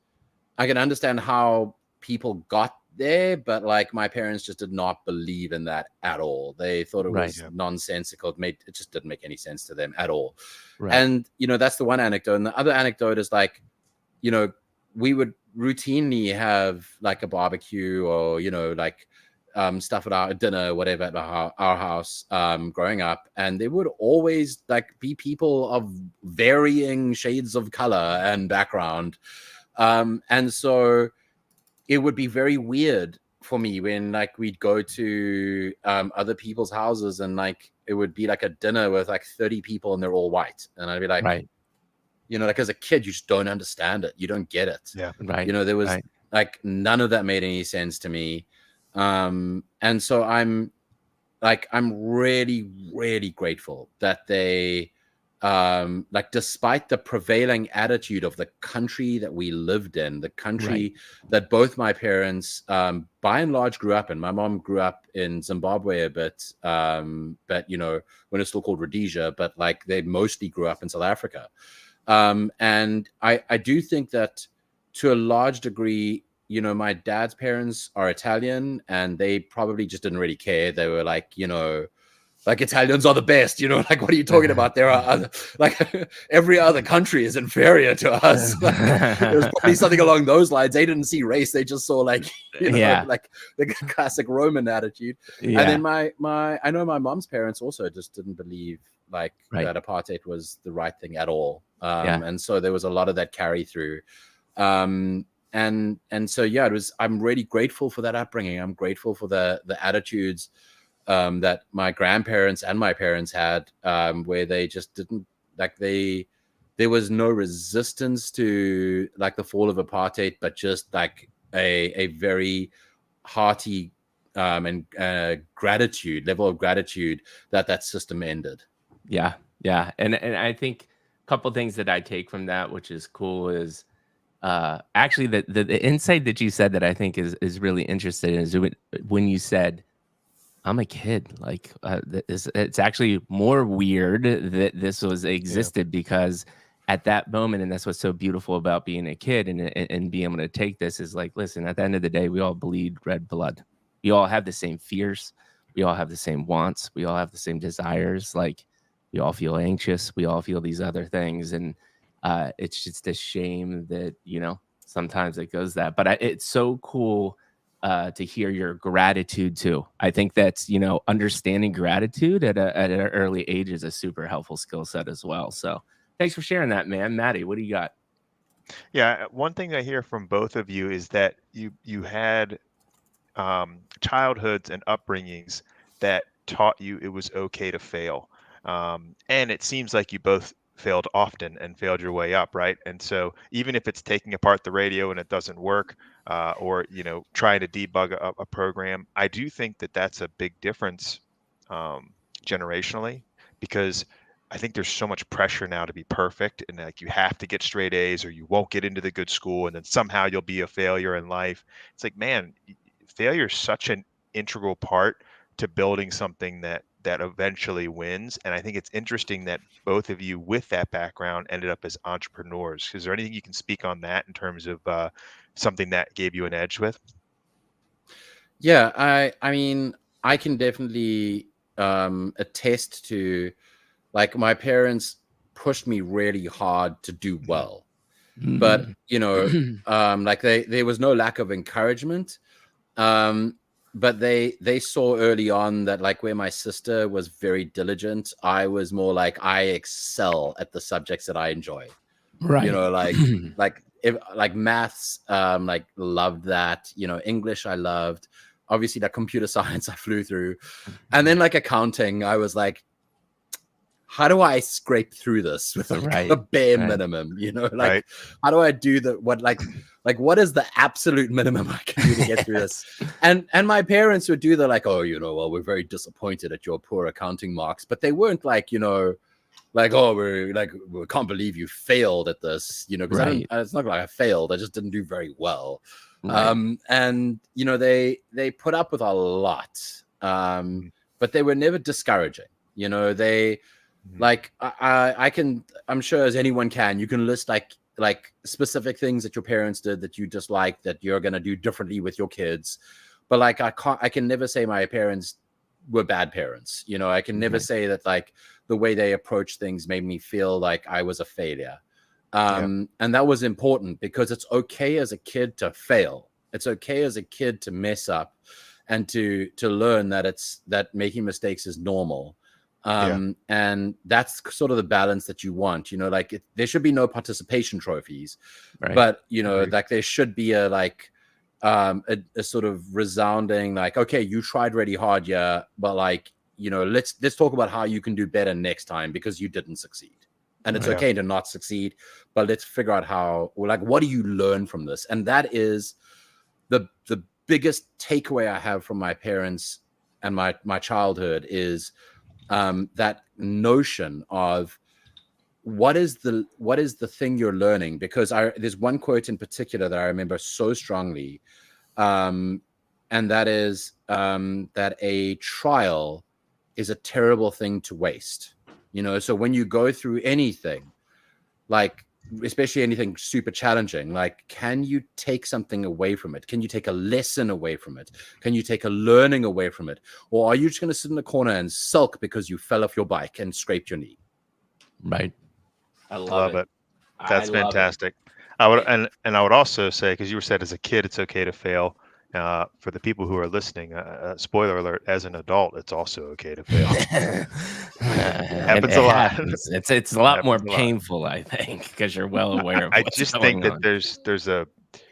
how people got there, but like my parents just did not believe in that at all. They thought it was nonsensical. It just didn't make any sense to them at all. Right. And that's the one anecdote. And the other anecdote is like, we would routinely have like a barbecue or like stuff at our dinner, whatever, at our house growing up, and there would always like be people of varying shades of color and background, and so it would be very weird for me when like we'd go to other people's houses, and like it would be like a dinner with like 30 people and they're all white, and I'd be like, like as a kid you just don't understand it, you don't get it. There was like none of that made any sense to me. And so I'm really, really grateful that they, like, despite the prevailing attitude of the country that we lived in, the country that both my parents, by and large, grew up in. My mom grew up in Zimbabwe a bit, when it's still called Rhodesia, but like they mostly grew up in South Africa. And I do think that to a large degree, my dad's parents are Italian, and they probably just didn't really care. They were like, like Italians are the best, you know, like, what are you talking about? There are other, like, every other country is inferior to us. Like, it was probably something along those lines. They didn't see race. They just saw, like, you know, like the classic Roman attitude. And then I know my mom's parents also just didn't believe like that apartheid was the right thing at all. And so there was a lot of that carry through. And so, yeah, I'm really grateful for that upbringing. I'm grateful for the attitudes that my grandparents and my parents had, where they just didn't, like, there was no resistance to like the fall of apartheid, but just like a very hearty and level of gratitude that system ended. Yeah. And I think a couple things that I take from that, which is cool, is actually the insight that you said that I think is really interesting is when you said, I'm a kid, like it's actually more weird that this was existed because at that moment, and that's what's so beautiful about being a kid and being able to take this, is like, listen, at the end of the day, we all bleed red blood. We all have the same fears. We all have the same wants. We all have the same desires. Like, we all feel anxious. We all feel these other things. And it's just a shame that, you know, sometimes it goes that. But it's so cool to hear your gratitude too. I think that's, you know, understanding gratitude at an early age is a super helpful skill set as well. So thanks for sharing that, man. Maddie, what do you got? Yeah, one thing I hear from both of you is that you had childhoods and upbringings that taught you it was okay to fail. And it seems like you both failed often and failed your way up, right? And so even if it's taking apart the radio and it doesn't work, or, you know, trying to debug a program, I do think that that's a big difference generationally, because I think there's so much pressure now to be perfect, and like you have to get straight A's or you won't get into the good school, and then somehow you'll be a failure in life. It's like, man, failure is such an integral part to building something that eventually wins. And I think it's interesting that both of you with that background ended up as entrepreneurs. Is there anything you can speak on that in terms of something that gave you an edge with? Yeah, I mean, I can definitely attest to, like, my parents pushed me really hard to do well. But, you know, like there was no lack of encouragement. But they saw early on that, like, where my sister was very diligent, I was more like, I excel at the subjects that I enjoy. Right. You know, like maths, like, loved that. You know, English I loved. Obviously, that computer science I flew through. And then, like, accounting, I was like, how do I scrape through this with like a bare minimum? You know, like, how do I do what is the absolute minimum I can do to get through this? And my parents would do the, like, oh, you know, well, we're very disappointed at your poor accounting marks, but they weren't like, you know, like, oh, we can't believe you failed at this, you know, because it's not like I failed, I just didn't do very well. And, you know, they put up with a lot, but they were never discouraging. You know, they, like, I'm sure, as anyone can, you can list like specific things that your parents did that you dislike that you're going to do differently with your kids. But like, I can never say my parents were bad parents. You know, I can never say that, like, the way they approach things made me feel like I was a failure. And that was important, because it's okay as a kid to fail. It's okay as a kid to mess up and to learn that making mistakes is normal. And that's sort of the balance that you want, you know, like, there should be no participation trophies, but, you know, like, there should be a sort of resounding, like, okay, you tried really hard, but, like, you know, let's talk about how you can do better next time, because you didn't succeed. And it's okay to not succeed, but let's figure out how, or like, what do you learn from this? And that is the biggest takeaway I have from my parents and my childhood is that notion of what is the thing you're learning. Because there's one quote in particular that I remember so strongly, and that is that a trial is a terrible thing to waste. You know, so when you go through anything, like, especially anything super challenging, like, can you take something away from it? Can you take a lesson away from it? Can you take a learning away from it? Or are you just going to sit in the corner and sulk because you fell off your bike and scraped your knee? Right. I love it. That's I love fantastic. I would, and I would also say, because you were said as a kid, it's okay to fail. For the people who are listening, spoiler alert: as an adult, it's also okay to fail. Happens a lot. Happens. It's a lot more painful, I think, because you're well aware of I what's just going think that on.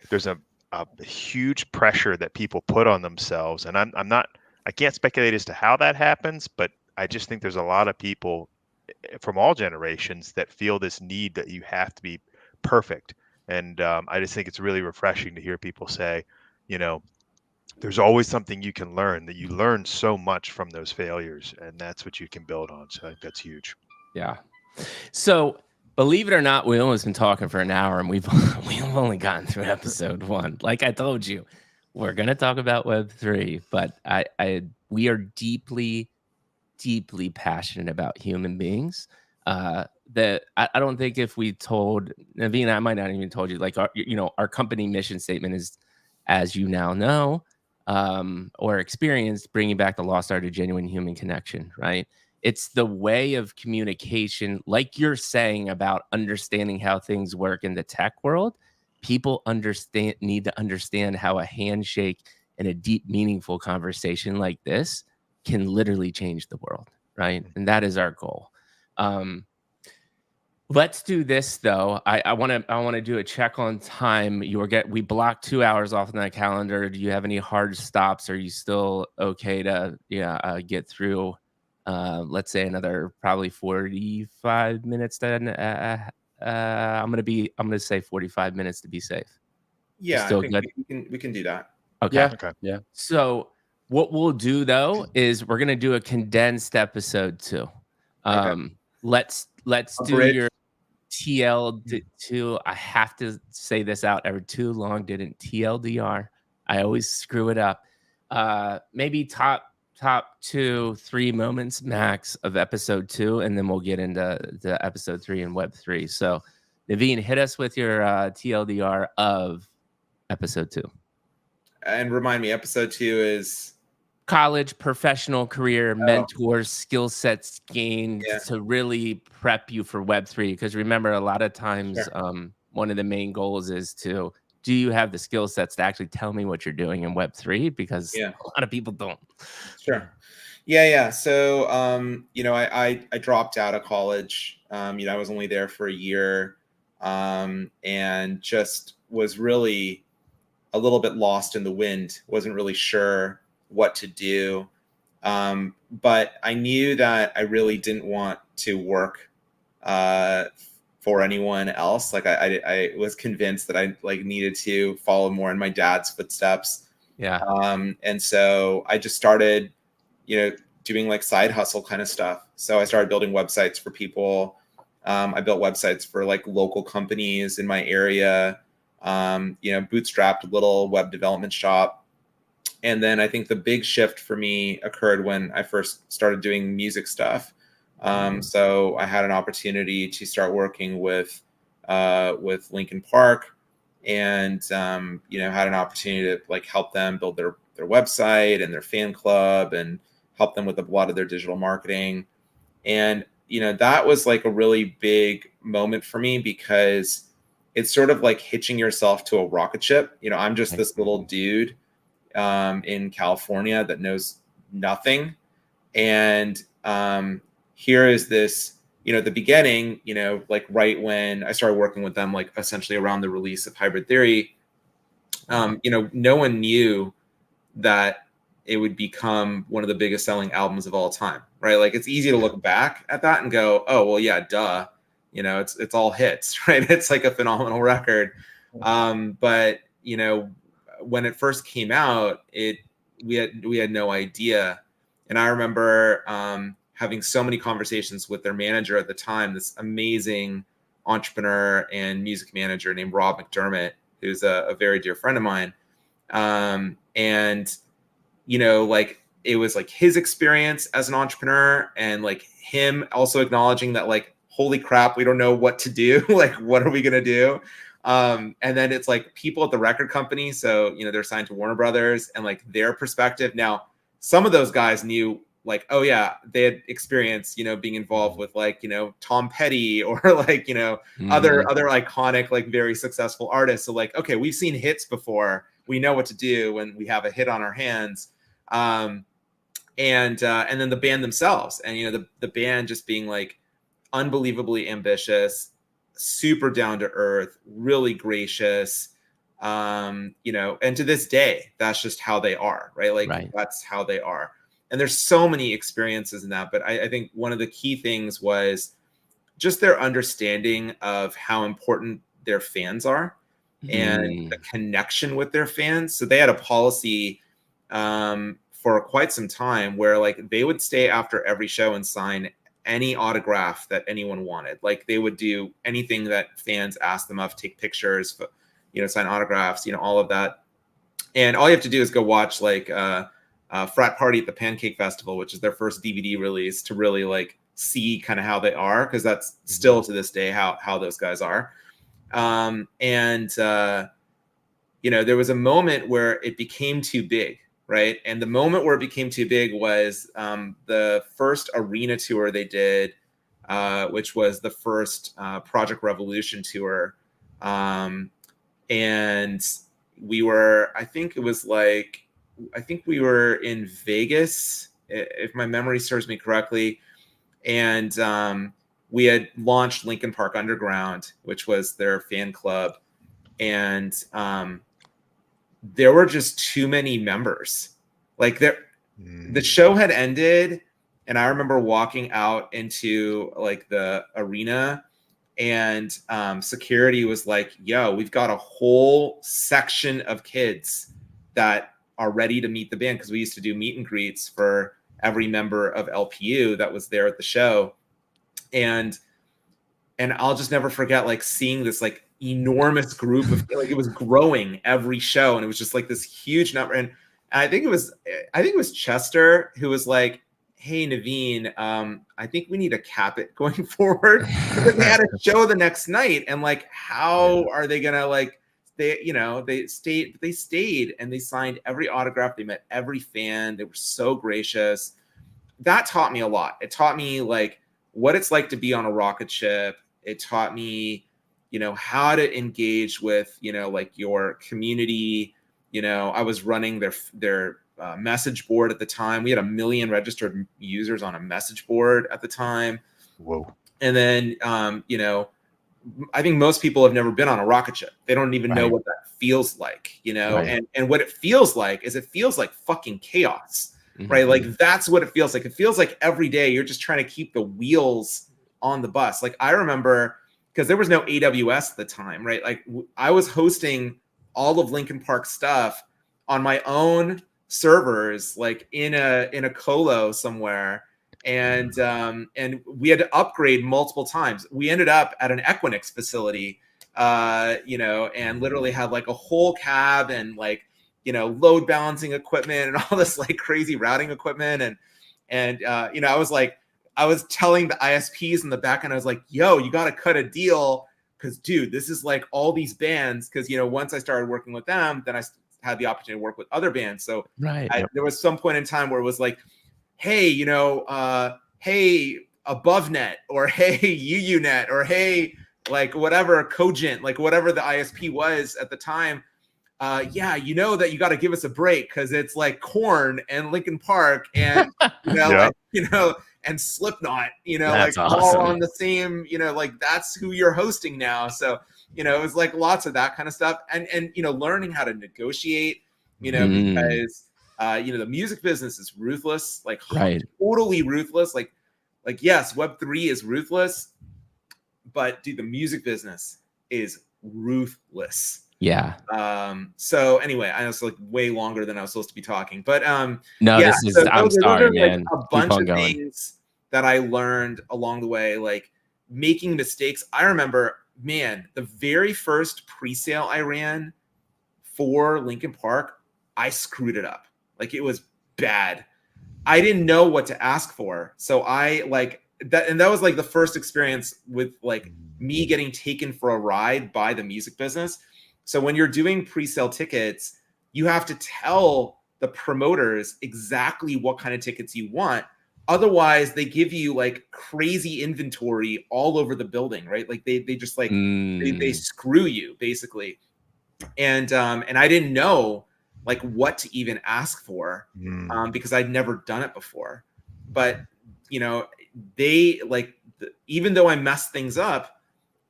there's a huge pressure that people put on themselves, and I can't speculate as to how that happens, but I just think there's a lot of people from all generations that feel this need that you have to be perfect. And I just think it's really refreshing to hear people say, you know, there's always something you can learn, that you learn so much from those failures, and that's what you can build on. So I think that's huge. Yeah. So believe it or not, we've almost been talking for an hour, and we've only gotten through episode 1. Like I told you, we're gonna talk about Web3, but we are deeply passionate about human beings. That I don't think if we told Naveen, I might not even told you, like our company mission statement is, as you now know, or experienced, bringing back the lost art of genuine human connection. Right? It's the way of communication, like you're saying about understanding how things work in the tech world. People need to understand how a handshake and a deep, meaningful conversation like this can literally change the world, right? And that is our goal. Let's do this though. I want to do a check on time. We blocked 2 hours off in that calendar. Do you have any hard stops? Are you still okay to get through? Let's say another probably 45 minutes. Then I'm gonna say 45 minutes to be safe. Yeah, still I think good? we can do that. Okay. Yeah. So what we'll do though is we're gonna do a condensed episode 2. Let's do your TL2. I have to say this out. Ever too long didn't TLDR. I always screw it up. Maybe top 2-3 moments max of episode 2, and then we'll get into the episode 3 and Web3. So Naveen, hit us with your TLDR of episode 2. And remind me, episode 2 is college, professional career, mentors, skill sets gained to really prep you for Web3. Because remember, a lot of times, one of the main goals is do you have the skill sets to actually tell me what you're doing in Web3? Because a lot of people don't. Sure. Yeah. So, I dropped out of college. I was only there for a year, and just was really a little bit lost in the wind. Wasn't really sure what to do. But I knew that I really didn't want to work for anyone else. Like I was convinced that I needed to follow more in my dad's footsteps. Yeah. And so I just started, doing like side hustle kind of stuff. So I started building websites for people. I built websites for like local companies in my area, bootstrapped a little web development shop. And then I think the big shift for me occurred when I first started doing music stuff. So I had an opportunity to start working with Linkin Park, and had an opportunity to like help them build their website and their fan club, and help them with a lot of their digital marketing. And that was like a really big moment for me, because it's sort of like hitching yourself to a rocket ship. I'm just this little dude in California that knows nothing. And here is this, at the beginning, like right when I started working with them, like essentially around the release of Hybrid Theory, no one knew that it would become one of the biggest selling albums of all time, right? Like it's easy to look back at that and go, oh, well, yeah, duh. It's all hits, right? It's like a phenomenal record. But when it first came out, we had no idea. And I remember having so many conversations with their manager at the time, this amazing entrepreneur and music manager named Rob McDermott, who's a very dear friend of mine. And like it was like his experience as an entrepreneur, and like him also acknowledging that like holy crap, we don't know what to do. Like, what are we going to do? And then it's like people at the record company. So, you know, they're signed to Warner Brothers, and like their perspective. Now, some of those guys knew, like, oh yeah, they had experience, you know, being involved with, like, you know, Tom Petty or like, you know, other iconic, like very successful artists. So like, okay, we've seen hits before. We know what to do when we have a hit on our hands. And then the band themselves, and, you know, the band just being like unbelievably ambitious, super down to earth, really gracious, you know, and to this day, that's just how they are, right? Like, that's how they are. And there's so many experiences in that. But I think one of the key things was just their understanding of how important their fans are and the connection with their fans. So they had a policy for quite some time where like they would stay after every show and sign any autograph that anyone wanted. Like, they would do anything that fans asked them of, take pictures, you know, sign autographs, you know, all of that. And all you have to do is go watch like Frat Party at the Pancake Festival, which is their first DVD release, to really like see kind of how they are, because that's still to this day how those guys are. You know, there was a moment where it became too big, right? And the moment where it became too big was the first arena tour they did, which was the first Project Revolution tour. And we were, I think we were in Vegas, if my memory serves me correctly. And we had launched Linkin Park Underground, which was their fan club. And there were just too many members. Like, the show had ended, and I remember walking out into like the arena, and security was like, yo, we've got a whole section of kids that are ready to meet the band, because we used to do meet and greets for every member of LPU that was there at the show. And I'll just never forget like seeing this like enormous group of, like, it was growing every show, and it was just like this huge number. And I think it was Chester who was like, hey, Naveen, I think we need to cap it going forward, because they had a show the next night, and like, how are they gonna, like, they stayed and they signed every autograph, they met every fan, they were so gracious. That taught me a lot. It taught me like what it's like to be on a rocket ship. It taught me, you know, how to engage with, you know, like your community. You know, I was running their message board at the time. We had 1 million registered users on a message board at the time. Whoa. And then, you know, I think most people have never been on a rocket ship. They don't even know what that feels like, you know, and what it feels like is, it feels like fucking chaos, right? Like, that's what it feels like. It feels like every day you're just trying to keep the wheels on the bus. Like, I remember, because there was no AWS at the time, right? Like, I was hosting all of Linkin Park stuff on my own servers, like in a colo somewhere. And we had to upgrade multiple times. We ended up at an Equinix facility, you know, and literally had like a whole cab and like, you know, load balancing equipment and all this like crazy routing equipment. And you know, I was telling the ISPs in the back end, I was like, yo, you got to cut a deal, because dude, this is like all these bands. Because, you know, once I started working with them, then I had the opportunity to work with other bands. So there was some point in time where it was like, hey, you know, hey, AboveNet, or hey, UUNet, or hey, like whatever, Cogent, like whatever the ISP was at the time. Yeah, you know that you got to give us a break, because it's like Korn and Linkin Park and, you know, like, you know, and Slipknot, you know, that's like awesome. all on the same, you know, like that's who you're hosting now. So, you know, it was like lots of that kind of stuff, and you know, learning how to negotiate, you know, because you know, the music business is ruthless, like totally ruthless. Like yes, Web3 is ruthless, but dude, the music business is ruthless. Yeah. So anyway, I know it's like way longer than I was supposed to be talking, but no, yeah, this is, so I'm sorry, are, man. Like, a bunch of things that I learned along the way, like making mistakes. I remember, man, the very first pre-sale I ran for Linkin Park, I screwed it up. Like, it was bad. I didn't know what to ask for. So I like that was like the first experience with like me getting taken for a ride by the music business. So when you're doing pre-sale tickets, you have to tell the promoters exactly what kind of tickets you want. Otherwise, they give you like crazy inventory all over the building, right? Like they just like they screw you basically. And I didn't know like what to even ask for because I'd never done it before. But you know, they like even though I messed things up,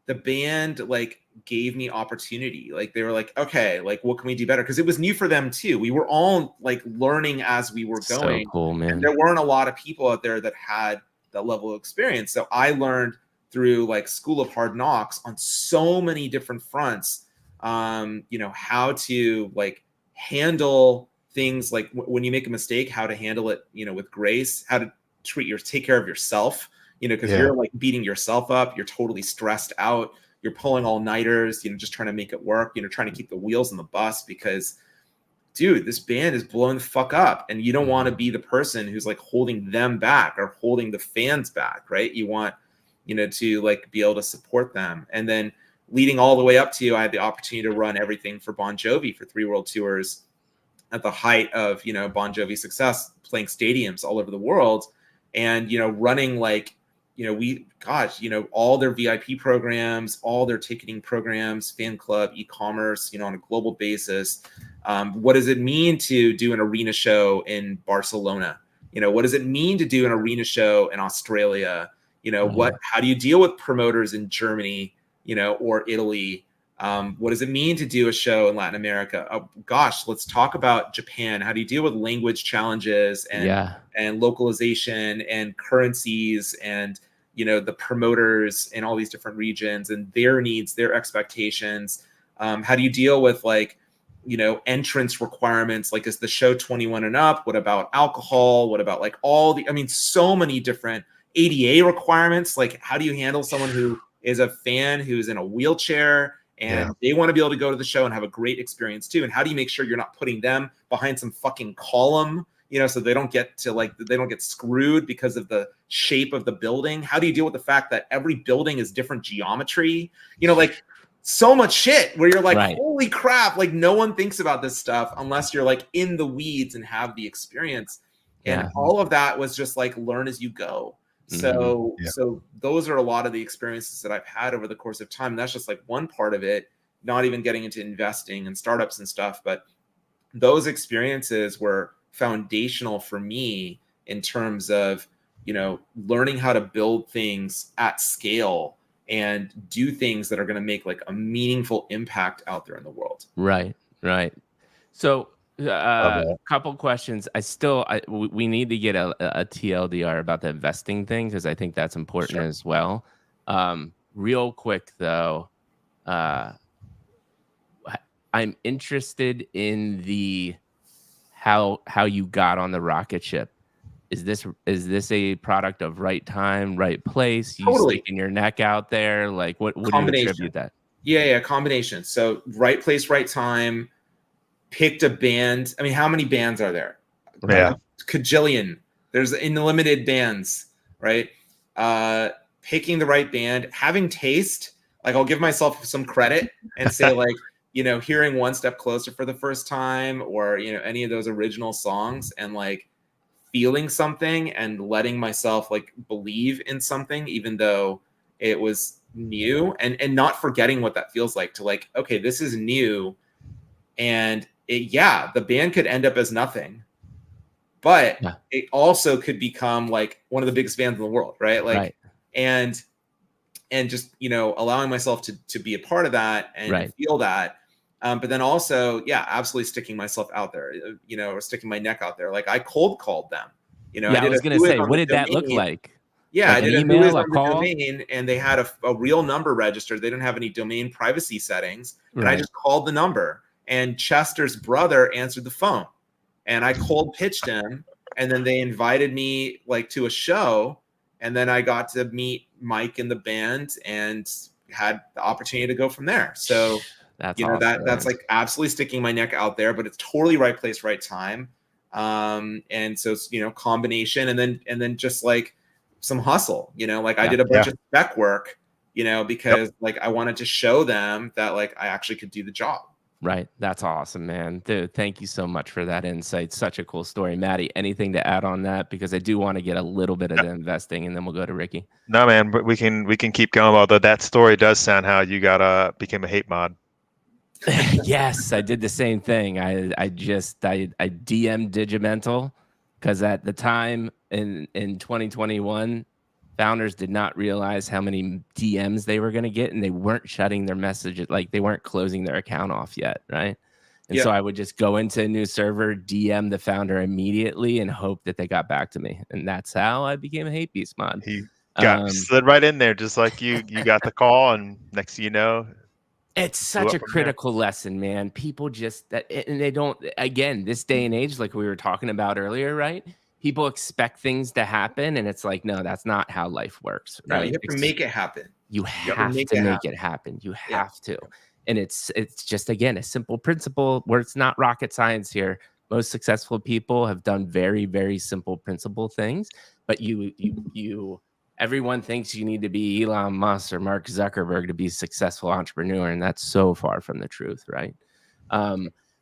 the band like gave me opportunity. Like they were like, okay, like what can we do better? Because it was new for them too. We were all like learning as we were going. So cool, man. And there weren't a lot of people out there that had that level of experience. So I learned through like School of Hard Knocks on so many different fronts, you know, how to like handle things like when you make a mistake, how to handle it, you know, with grace, how to take care of yourself, you know, because you're like beating yourself up, you're totally stressed out, you're pulling all-nighters, you know, just trying to make it work, you know, trying to keep the wheels on the bus because, dude, this band is blowing the fuck up, and you don't want to be the person who's like holding them back or holding the fans back, right? You want, you know, to like be able to support them. And then leading all the way up to, I had the opportunity to run everything for Bon Jovi for 3 world tours at the height of, you know, Bon Jovi's success, playing stadiums all over the world, and, you know, running like, you know, all their VIP programs, all their ticketing programs, fan club, e-commerce, you know, on a global basis. What does it mean to do an arena show in Barcelona? You know, what does it mean to do an arena show in Australia? You know, how do you deal with promoters in Germany, you know, or Italy? What does it mean to do a show in Latin America? Oh, gosh, let's talk about Japan. How do you deal with language challenges and localization and currencies and, you know, the promoters in all these different regions and their needs, their expectations? How do you deal with like, you know, entrance requirements? Like, is the show 21 and up? What about alcohol? What about like so many different ADA requirements? Like, how do you handle someone who is a fan who's in a wheelchair and they want to be able to go to the show and have a great experience too? And how do you make sure you're not putting them behind some fucking column, you know, so they don't get screwed because of the shape of the building? How do you deal with the fact that every building is different geometry? You know, like so much shit where you're like, holy crap, like no one thinks about this stuff unless you're like in the weeds and have the experience. And all of that was just like learn as you go. So those are a lot of the experiences that I've had over the course of time. And that's just like one part of it, not even getting into investing and startups and stuff. But those experiences were foundational for me in terms of, you know, learning how to build things at scale and do things that are going to make like a meaningful impact out there in the world. Right. So couple questions. We need to get a TLDR about the investing thing because I think that's important as well. Real quick though, I'm interested in the how you got on the rocket ship. Is this a product of right time, right place? You sticking your neck out there? Like what do you attribute that? Yeah, combination. So right place, right time. Picked a band. I mean, how many bands are there? Kajillion. There's unlimited bands, right? Picking the right band, having taste. Like I'll give myself some credit and say like, you know, hearing One Step Closer for the first time, or, you know, any of those original songs, and like feeling something and letting myself like believe in something, even though it was new, and not forgetting what that feels like to like, okay, this is new. And the band could end up as nothing, but it also could become like one of the biggest bands in the world, right? Like, and just, you know, allowing myself to be a part of that and feel that. But then also, absolutely sticking myself out there, you know, or sticking my neck out there. Like I cold called them, you know. I was going to say, what did that look like? Yeah, like I did an email, a call? domain, and they had a real number registered. They didn't have any domain privacy settings, and I just called the number. And Chester's brother answered the phone, and I cold pitched him, and then they invited me like to a show, and then I got to meet Mike and the band and had the opportunity to go from there. So that's awesome. That's like absolutely sticking my neck out there, but it's totally right place, right time. And so it's, you know, combination, and then just like some hustle, like I did a bunch of spec work, because like I wanted to show them that like I actually could do the job. Right. That's awesome, man. Dude, thank you so much for that insight. Such a cool story. Maddie, anything to add on that? Because I do want to get a little bit of the investing, and then we'll go to Ricky. No, man, but we can keep going. Although that story does sound how you became a hate mod. Yes, I did the same thing. I DM'd Digimental because at the time in 2021, founders did not realize how many DMs they were going to get, and they weren't shutting their messages, like they weren't closing their account off yet, right? And so I would just go into a new server, DM the founder immediately, and hope that they got back to me. And that's how I became a hate beast mod. He slid right in there, just like you got the call, and next thing you know, it's such a critical lesson, man. People just and they don't, again, this day and age, like we were talking about earlier, right? People expect things to happen, and it's like, no, that's not how life works, right? No, you have to make it happen. You have to make it happen. You have to. And it's just, again, a simple principle where it's not rocket science here. Most successful people have done very, very simple principle things, but everyone thinks you need to be Elon Musk or Mark Zuckerberg to be a successful entrepreneur, and that's so far from the truth, right?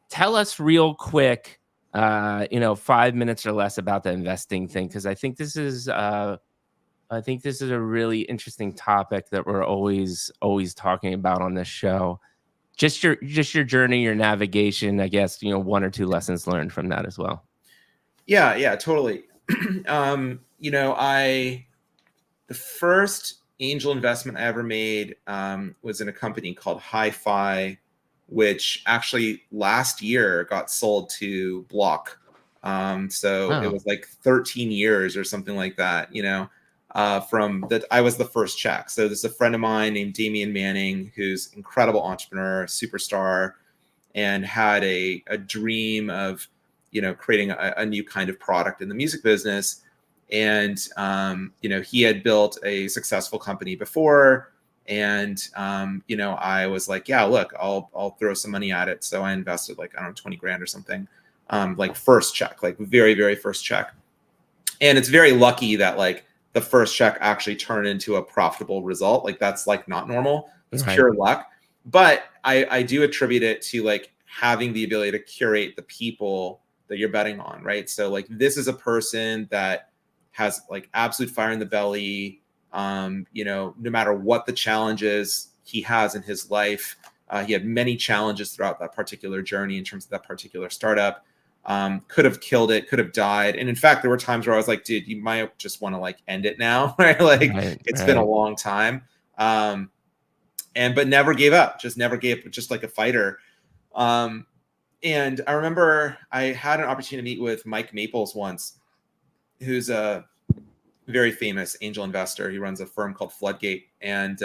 Tell us real quick, 5 minutes or less about the investing thing, because I think this is a really interesting topic that we're always talking about on this show. Just your journey, your navigation, I guess, 1 or 2 lessons learned from that as well. Yeah, totally. The first angel investment I ever made was in a company called Hi-Fi, which actually last year got sold to Block. It was like 13 years or something like that, from that. I was the first check. So there's a friend of mine named Damian Manning, who's incredible entrepreneur, superstar, and had a dream of, creating a new kind of product in the music business. And, he had built a successful company before. And, I was like, yeah, look, I'll throw some money at it. So I invested like, I don't know, 20 grand or something, like first check, like very, very first check. And it's very lucky that like the first check actually turned into a profitable result. Like that's like not normal. It's pure luck. But I do attribute it to like having the ability to curate the people that you're betting on, right? So like this is a person that has like absolute fire in the belly, no matter what the challenges he has in his life. He had many challenges throughout that particular journey in terms of that particular startup. Could have killed it, could have died. And in fact, there were times where I was like, dude, you might just want to like end it now, right? Like it's been a long time. But never gave up, just like a fighter. And I remember I had an opportunity to meet with Mike Maples once, who's a very famous angel investor. He runs a firm called Floodgate. And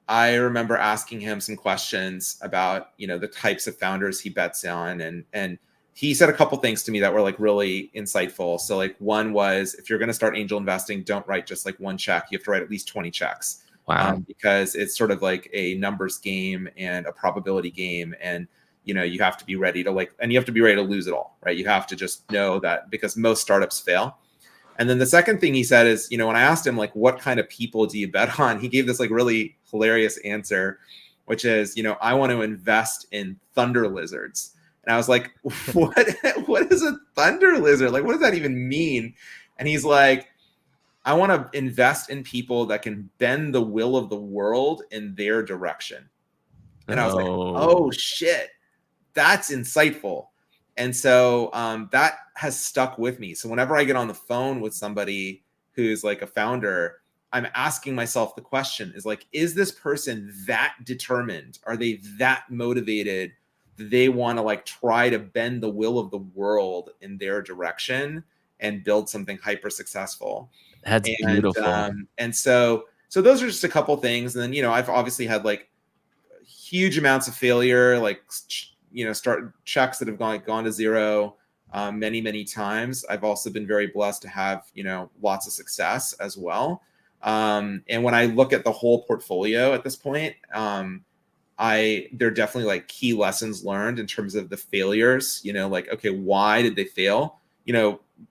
I remember asking him some questions about, the types of founders he bets on. And he said a couple things to me that were like really insightful. So like one was, if you're going to start angel investing, don't write just like one check. You have to write at least 20 checks. Wow. Because it's sort of like a numbers game and a probability game. And you have to be ready to and you have to be ready to lose it all, right? You have to just know that, because most startups fail. And then the second thing he said is, when I asked him, like, what kind of people do you bet on? He gave this like really hilarious answer, which is, I want to invest in thunder lizards. And I was like, what is a thunder lizard? Like, what does that even mean? And he's like, I want to invest in people that can bend the will of the world in their direction. And I was like, oh shit. That's insightful. And so that has stuck with me. So whenever I get on the phone with somebody who's like a founder, I'm asking myself the question is like, is this person that determined? Are they that motivated that they want to like try to bend the will of the world in their direction and build something hyper successful? That's beautiful. And so those are just a couple things. And then, I've obviously had like huge amounts of failure, like, start checks that have gone to zero many, many times. I've also been very blessed to have, lots of success as well. And when I look at the whole portfolio at this point, there are definitely like key lessons learned in terms of the failures, like, okay, why did they fail?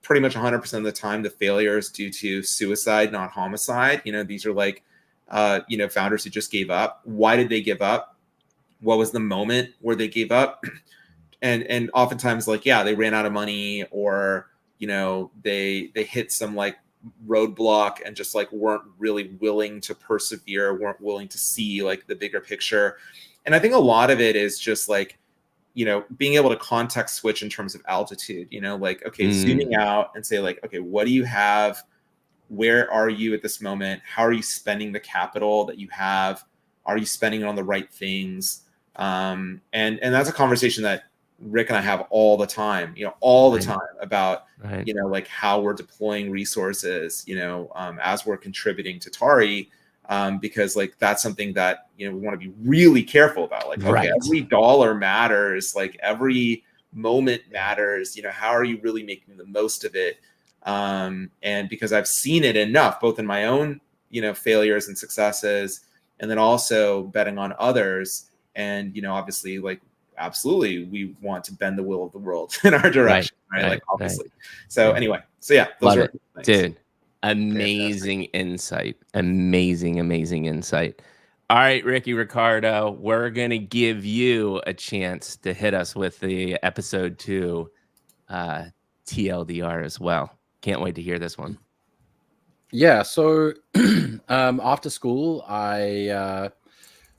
pretty much 100% of the time, the failure is due to suicide, not homicide. These are like, founders who just gave up. Why did they give up? What was the moment where they gave up? And oftentimes, like, yeah, they ran out of money, or, they hit some like roadblock and just like weren't really willing to persevere, weren't willing to see like the bigger picture. And I think a lot of it is just like, being able to context switch in terms of altitude, like, okay, zooming out and say like, okay, what do you have? Where are you at this moment? How are you spending the capital that you have? Are you spending it on the right things? And that's a conversation that Rick and I have all the time, all the time about, like how we're deploying resources, as we're contributing to Tari. Because like that's something that we want to be really careful about. Like, okay, every dollar matters, like every moment matters. How are you really making the most of it? And because I've seen it enough, both in my own failures and successes, and then also betting on others. And obviously, like, absolutely, we want to bend the will of the world in our direction, right? Like, obviously. So anyway, so yeah, those are things. Dude. Amazing insight. Amazing insight. All right, Riccardo, we're going to give you a chance to hit us with the episode 2 TLDR as well. Can't wait to hear this one. Yeah, so after school, I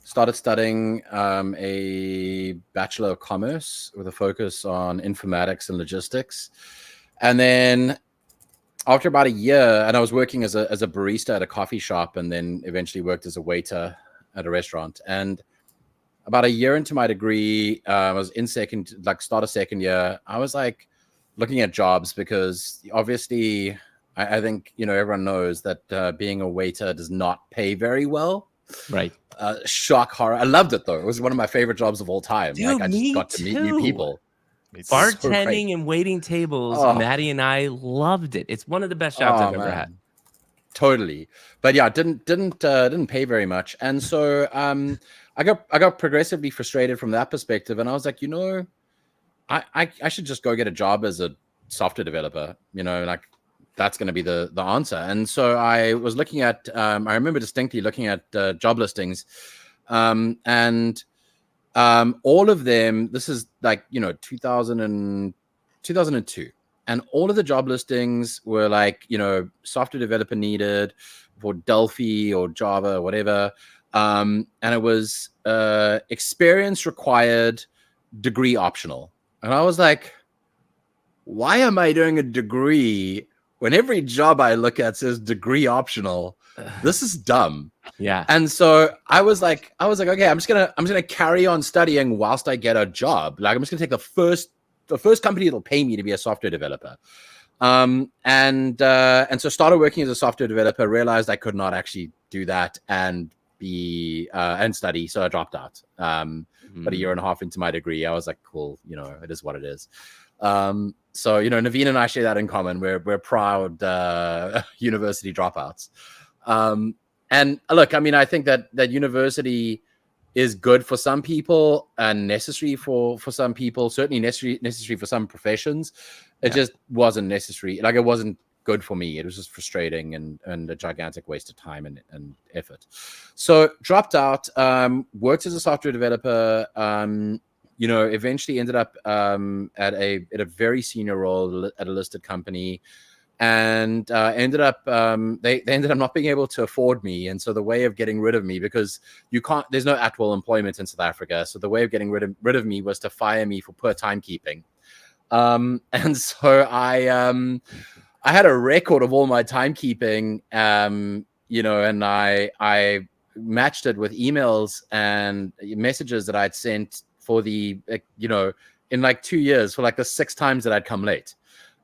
started studying a Bachelor of Commerce with a focus on informatics and logistics. And then after about a year, and I was working as a barista at a coffee shop, and then eventually worked as a waiter at a restaurant. And about a year into my degree, I was in start of second year. I was like looking at jobs because obviously I think, everyone knows that being a waiter does not pay very well. Right. Shock, horror. I loved it though. It was one of my favorite jobs of all time. Dude, like I just got to meet new people. Bartending and waiting tables, Maddie and I loved it. It's one of the best jobs I've ever had. Totally. But yeah, didn't pay very much. And so I got progressively frustrated from that perspective. And I was like, I should just go get a job as a software developer, like that's going to be the answer. And so I was looking at, I remember distinctly looking at job listings, and all of them, this is like, 2002. And all of the job listings were like, software developer needed for Delphi or Java or whatever. And it was experience required, degree optional. And I was like, why am I doing a degree when every job I look at says degree optional? This is dumb. Yeah. And so I was like, okay, I'm just gonna carry on studying whilst I get a job. Like I'm just gonna take the first company that'll pay me to be a software developer. And so started working as a software developer, realized I could not actually do that and study. So I dropped out. But a year and a half into my degree, I was like, cool, it is what it is. So, Naveen and I share that in common. We're proud university dropouts. And look, I mean, I think that university is good for some people and necessary for some people, certainly necessary for some professions. It just wasn't necessary. Like, it wasn't good for me. It was just frustrating and a gigantic waste of time and effort. So dropped out, worked as a software developer, eventually ended up at a very senior role at a listed company, and ended up they ended up not being able to afford me. And so the way of getting rid of me, because there's no at-will employment in South Africa, so the way of getting rid of me was to fire me for poor timekeeping. And so I had a record of all my timekeeping, and I matched it with emails and messages that I'd sent for in like 2 years, for like the 6 times that I'd come late.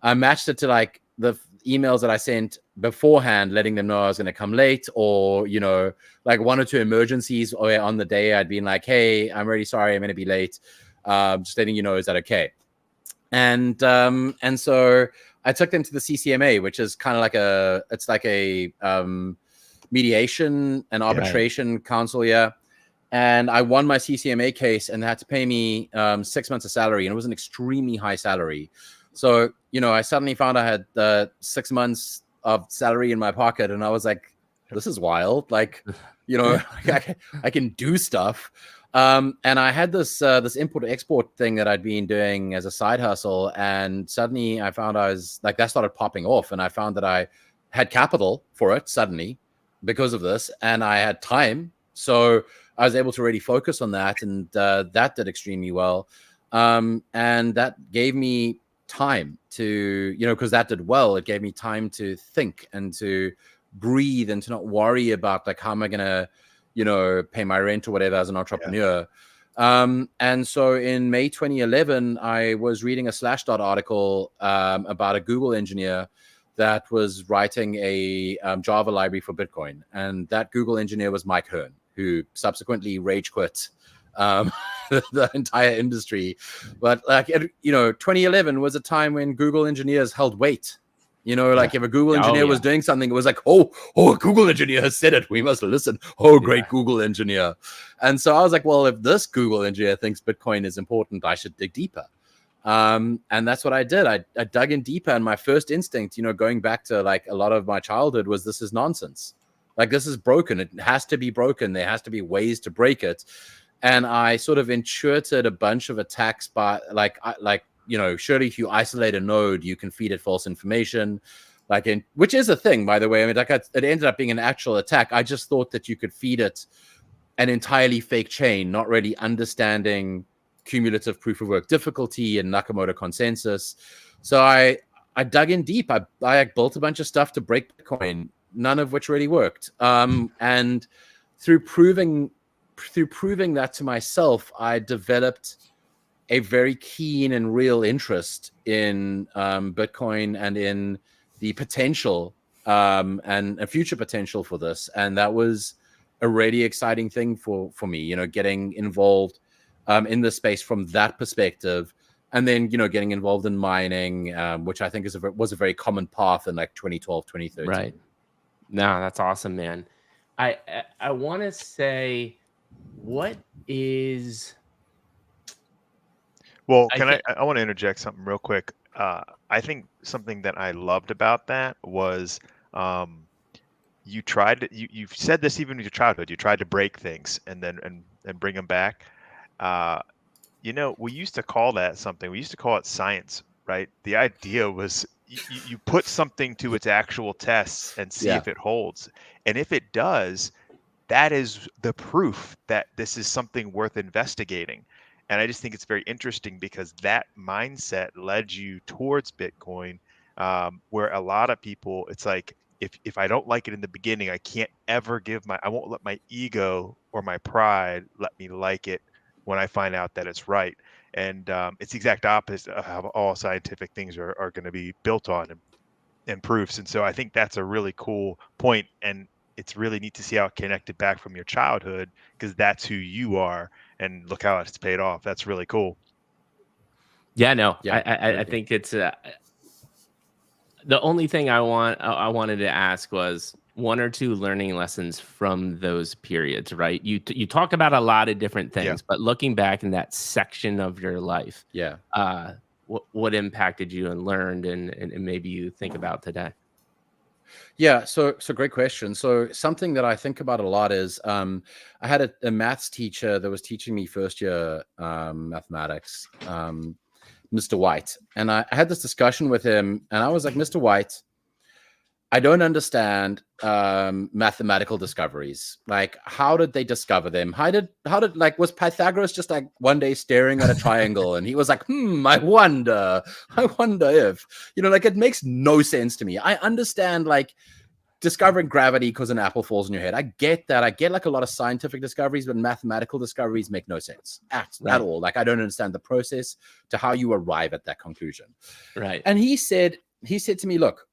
I matched it to like the emails that I sent beforehand, letting them know I was going to come late, or, like 1 or 2 emergencies on the day. I'd been like, hey, I'm really sorry, I'm going to be late. Just letting you know, is that okay? And so I took them to the CCMA, which is kind of like a mediation and arbitration council. Yeah. And I won my CCMA case, and they had to pay me 6 months of salary, and it was an extremely high salary. So I suddenly found I had 6 months of salary in my pocket, and I was like, this is wild. Like, I can do stuff. And I had this import export thing that I'd been doing as a side hustle, and suddenly I found I was like, that started popping off, and I found that I had capital for it suddenly because of this, and I had time, so I was able to really focus on that, and that did extremely well, and that gave me time to, because that did well. It gave me time to think and to breathe and to not worry about like, how am I gonna pay my rent or whatever as an entrepreneur. And so in May 2011, I was reading a Slashdot article about a Google engineer that was writing a Java library for Bitcoin. And that Google engineer was Mike Hearn, who subsequently rage quit the entire industry. But 2011 was a time when Google engineers held weight. If a Google engineer was doing something, it was like, a Google engineer has said it, we must listen. Great Google engineer. And so I was like, well, if this Google engineer thinks Bitcoin is important, I should dig deeper. And that's what I did. I dug in deeper, and my first instinct, going back to like a lot of my childhood, was this is nonsense. Like, this is broken. It has to be broken. There has to be ways to break it. And I sort of intuited a bunch of attacks by surely if you isolate a node, you can feed it false information, which is a thing, by the way. I mean, it ended up being an actual attack. I just thought that you could feed it an entirely fake chain, not really understanding cumulative proof of work difficulty and Nakamoto consensus. So I dug in deep. I built a bunch of stuff to break Bitcoin, none of which really worked. And through proving that to myself, I developed a very keen and real interest in Bitcoin and in the potential and a future potential for this. And that was a really exciting thing for me, getting involved in the space from that perspective. And then, getting involved in mining, which I think was a very common path in like 2012, 2013. Right. No, that's awesome, man. I want to say, what is... Well, I want to interject something real quick. I think something that I loved about that was you said this even in your childhood. You tried to break things and then bring them back. We used to call that something. We used to call it science, right? The idea was you put something to its actual tests and see if it holds. And if it does, that is the proof that this is something worth investigating. And I just think it's very interesting because that mindset led you towards Bitcoin, where a lot of people, it's like, if I don't like it in the beginning, I can't ever I won't let my ego or my pride let me like it when I find out that it's right. And it's the exact opposite of how all scientific things are going to be built on and proofs. And so I think that's a really cool point. And it's really neat to see how it connected back from your childhood, because that's who you are. And look how it's paid off. That's really cool. Yeah, no, I think it's the only thing I wanted to ask was one or two learning lessons from those periods, right? You talked about a lot of different things, but looking back in that section of your life, what impacted you and learned and maybe you think about today? Yeah, so great question. So something that I think about a lot is I had a maths teacher that was teaching me first year mathematics, Mr. White. And I had this discussion with him, and I was like, Mr. White, I don't understand mathematical discoveries. Like, how did they discover them? How did was Pythagoras just like one day staring at a triangle and he was like, I wonder if, it makes no sense to me. I understand like discovering gravity because an apple falls on your head. I get that. I get like a lot of scientific discoveries, but mathematical discoveries make no sense at all. Like, I don't understand the process to how you arrive at that conclusion. Right. And he said to me, look,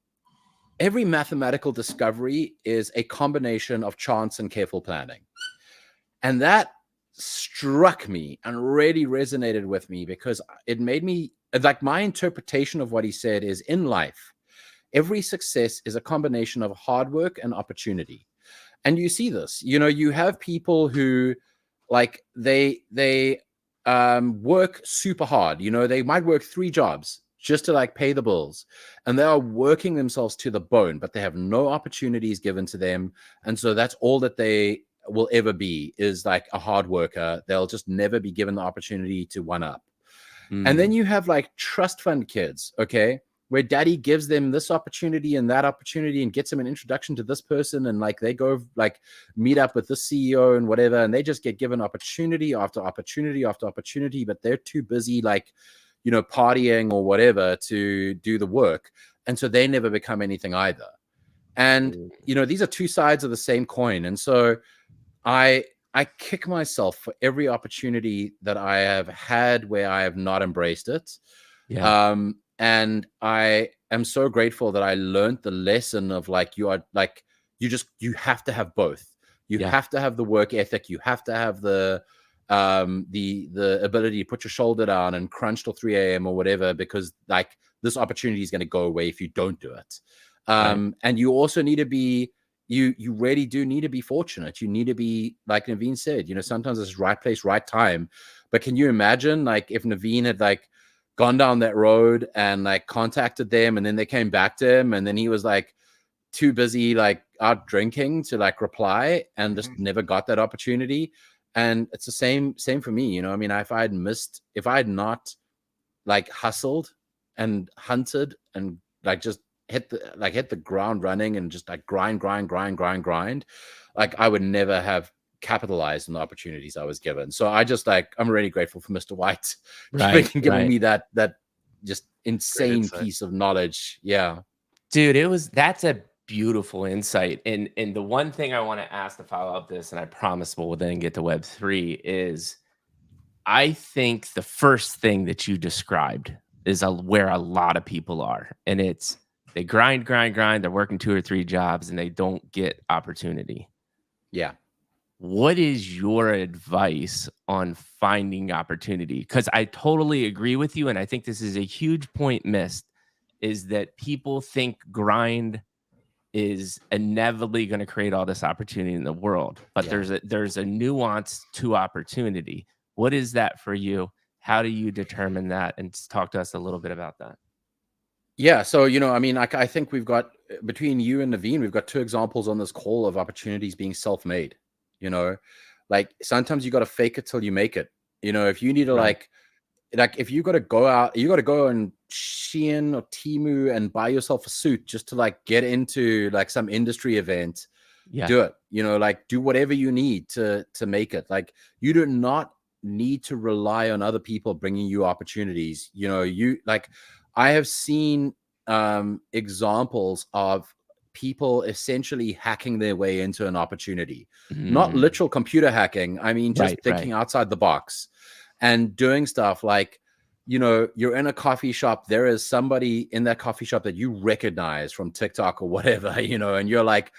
every mathematical discovery is a combination of chance and careful planning. And that struck me and really resonated with me because it made me, like, my interpretation of what he said is, in life, every success is a combination of hard work and opportunity. And you see this, you have people who like they work super hard. They might work 3 jobs just to like pay the bills, and they are working themselves to the bone, but they have no opportunities given to them. And so that's all that they will ever be, is like a hard worker. They'll just never be given the opportunity to one up. And then you have like trust fund kids, okay, where daddy gives them this opportunity and that opportunity and gets them an introduction to this person, and like they go like meet up with this CEO and whatever, and they just get given opportunity after opportunity after opportunity, but they're too busy like, you know, partying or whatever to do the work. And so they never become anything either. And, you know, these are two sides of the same coin. And so I kick myself for every opportunity that I have had where I have not embraced it. Yeah. And I am so grateful that I learned the lesson of like, you are like, you have to have both. You have to have the work ethic. You have to have the ability to put your shoulder down and crunch till 3 a.m. or whatever, because like this opportunity is going to go away if you don't do it. And you also need to be, you really do need to be fortunate. You need to be, like Naveen said, you know, sometimes it's right place, right time. But can you imagine like if Naveen had like gone down that road and like contacted them, and then they came back to him, and then he was like too busy like out drinking to like reply, and just never got that opportunity. And it's the same for me, you know. I mean, if I had not like hustled and hunted and like just hit the ground running and just like grind, like I would never have capitalized on the opportunities I was given. So I just like, I'm really grateful for Mr. White giving me that just insane piece of knowledge. Yeah, dude, that's a beautiful insight. And the one thing I want to ask to follow up this, and I promise we'll then get to Web3, is I think the first thing that you described is where a lot of people are. And it's they grind. They're working 2 or 3 jobs and they don't get opportunity. Yeah. What is your advice on finding opportunity? Because I totally agree with you. And I think this is a huge point missed, is that people think grind is inevitably going to create all this opportunity in the world. But there's a nuance to opportunity. What is that for you? How do you determine that? And talk to us a little bit about that. Yeah. So, you know, I mean, I think we've got, between you and Naveen, we've got 2 examples on this call of opportunities being self-made. You know, like sometimes you got to fake it till you make it. You know, if you need to like if you got to go out, you got to go and Shein or Temu and buy yourself a suit just to like get into like some industry event. Do it. You know, like do whatever you need to make it. Like you do not need to rely on other people bringing you opportunities. You know, I have seen examples of people essentially hacking their way into an opportunity, not literal computer hacking. I mean, just thinking outside the box and doing stuff like, you know, you're in a coffee shop. There is somebody in that coffee shop that you recognize from TikTok or whatever, you know, and you're like,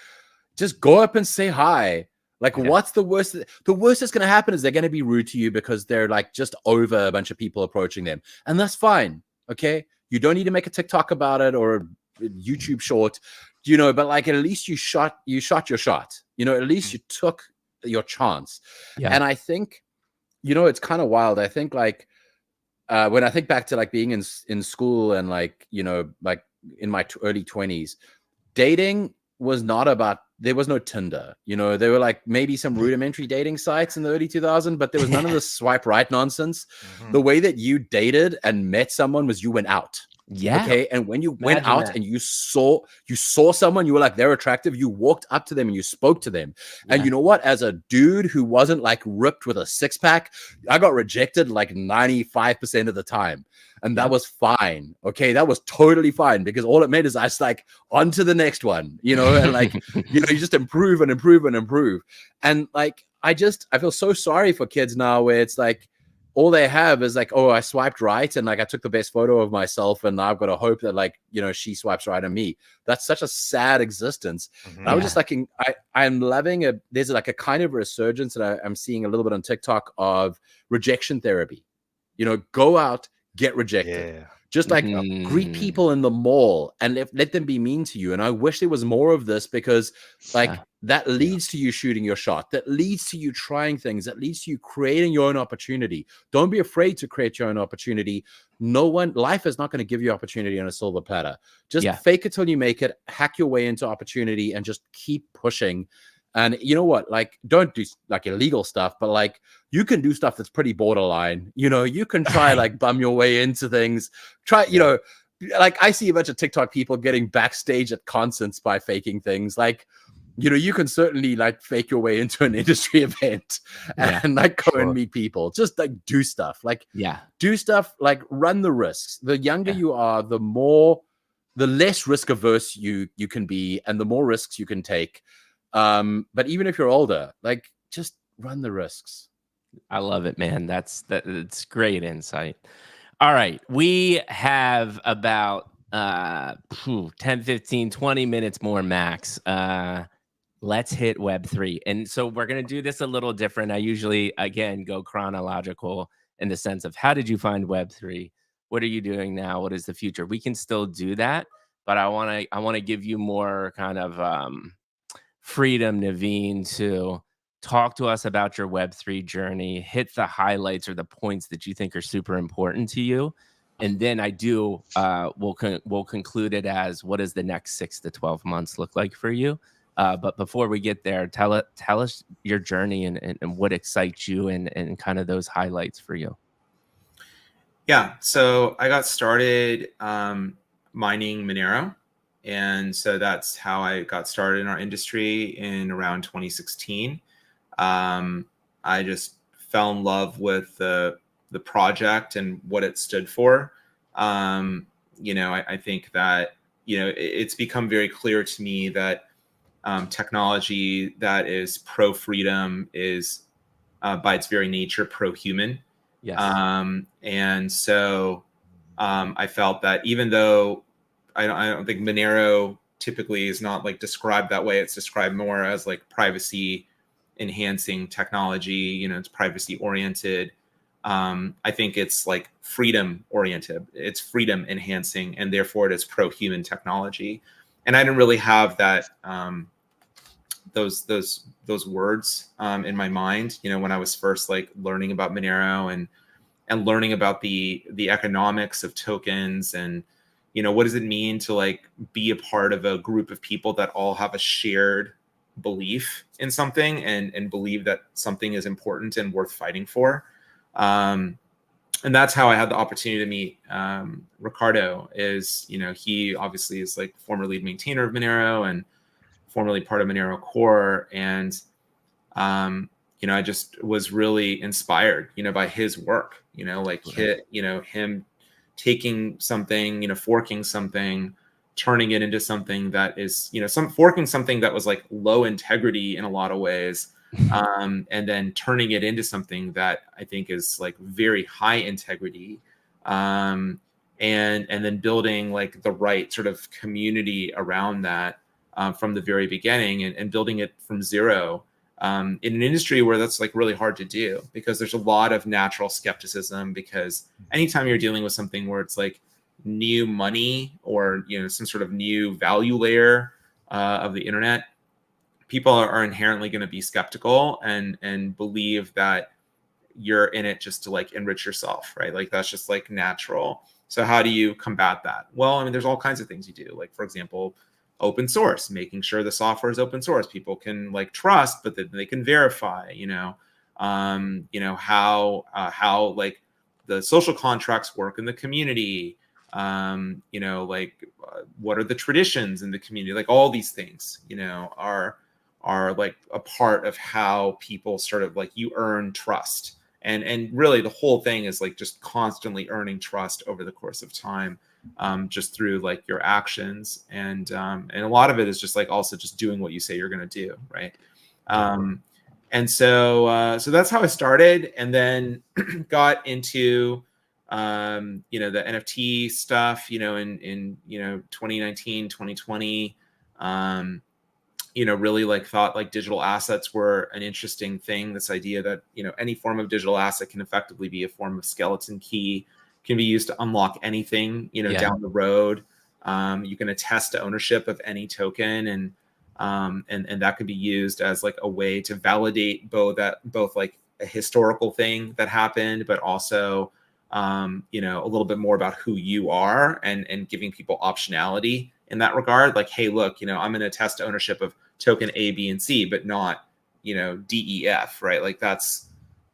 just go up and say hi. Like, what's the worst? The worst that's going to happen is they're going to be rude to you because they're like just over a bunch of people approaching them. And that's fine. Okay. You don't need to make a TikTok about it or a YouTube short, you know, but like at least you shot your shot, you know, at least you took your chance. And I think, you know, it's kind of wild. I think like when I think back to like being in school and like, you know, like in my early 20s, dating was not about, there was no Tinder, you know, there were like maybe some rudimentary dating sites in the early 2000s, but there was none of this swipe right nonsense. The way that you dated and met someone was you went out. Okay. And when you went out and you saw someone, you were like, they're attractive. You walked up to them and you spoke to them. And you know what? As a dude who wasn't like ripped with a 6-pack, I got rejected like 95% of the time. And that was fine. Okay. That was totally fine, because all it meant is I was like, on to the next one, you know, and like, you know, you just improve and improve and improve. And like, I feel so sorry for kids now where it's like, all they have is like, oh, I swiped right and like I took the best photo of myself and now I've got to hope that like, you know, she swipes right on me. That's such a sad existence. I was just like, I'm loving there's like a kind of resurgence that I'm seeing a little bit on TikTok of rejection therapy. You know, go out, get rejected. Just like greet people in the mall and let them be mean to you. And I wish there was more of this, because like that leads to you shooting your shot. That leads to you trying things. That leads to you creating your own opportunity. Don't be afraid to create your own opportunity. Life is not going to give you opportunity on a silver platter. Just fake it till you make it, hack your way into opportunity, and just keep pushing. And you know what? Like, don't do like illegal stuff, but like you can do stuff that's pretty borderline. You know, you can try like bum your way into things. Try, you know, like I see a bunch of TikTok people getting backstage at concerts by faking things. Like, you know, you can certainly like fake your way into an industry event and like go and meet people. Just like do stuff. Like, do stuff. Like run the risks. The younger you are, the less risk averse you can be, and the more risks you can take. But even if you're older, like just run the risks. I love it, man. That's great insight. All right. We have about 10, 15, 20 minutes more max. Let's hit Web3. And so we're going to do this a little different. I usually, again, go chronological in the sense of how did you find Web3? What are you doing now? What is the future? We can still do that, but I want to give you more kind of freedom, Naveen, to talk to us about your Web3 journey, hit the highlights or the points that you think are super important to you. And then we'll conclude it as what does the next 6 to 12 months look like for you? But before we get there, tell us your journey and what excites you and kind of those highlights for you. Yeah, so I got started mining Monero. And so that's how I got started in our industry in around 2016. I just fell in love with the project and what it stood for. You know, I think that, you know, it's become very clear to me that technology that is pro-freedom is by its very nature pro-human. Yes. And so I felt that even though I don't think Monero typically is not like described that way. It's described more as like privacy enhancing technology. You know, it's privacy oriented. I think it's like freedom oriented. It's freedom enhancing, and therefore it is pro-human technology. And I didn't really have that those words in my mind. You know, when I was first like learning about Monero and learning about the economics of tokens and, you know, what does it mean to like be a part of a group of people that all have a shared belief in something and believe that something is important and worth fighting for. And that's how I had the opportunity to meet Riccardo. Is, you know, he obviously is like former lead maintainer of Monero and formerly part of Monero Core. And, you know, I just was really inspired, you know, by his work, you know, like him taking something, you know, forking something, turning it into something that is, you know, forking something that was like low integrity in a lot of ways, and then turning it into something that I think is like very high integrity, and then building like the right sort of community around that from the very beginning, and building it from zero. In an industry where that's like really hard to do, because there's a lot of natural skepticism, because anytime you're dealing with something where it's like new money or, you know, some sort of new value layer of the internet, people are inherently going to be skeptical and believe that you're in it just to like enrich yourself, right? Like that's just like natural. So how do you combat that? Well, I mean, there's all kinds of things you do. Like, for example, open source, making sure the software is open source. People can like trust, but then they can verify, you know, how like the social contracts work in the community, you know, like what are the traditions in the community? Like all these things, you know, are like a part of how people sort of like you earn trust. And really the whole thing is like just constantly earning trust over the course of time. Just through like your actions, and a lot of it is just like also just doing what you say you're going to do, right? And so that's how I started, and then got into you know, the NFT stuff, you know, in you know 2019, 2020. You know, really like thought like digital assets were an interesting thing. This idea that, you know, any form of digital asset can effectively be a form of skeleton key, can be used to unlock anything, down the road. You can attest to ownership of any token, and that could be used as like a way to validate both like a historical thing that happened, but also a little bit more about who you are, and giving people optionality in that regard. Like, hey, look, I'm going to attest ownership of token A, B, and C, but not D, E, F, right? Like, that's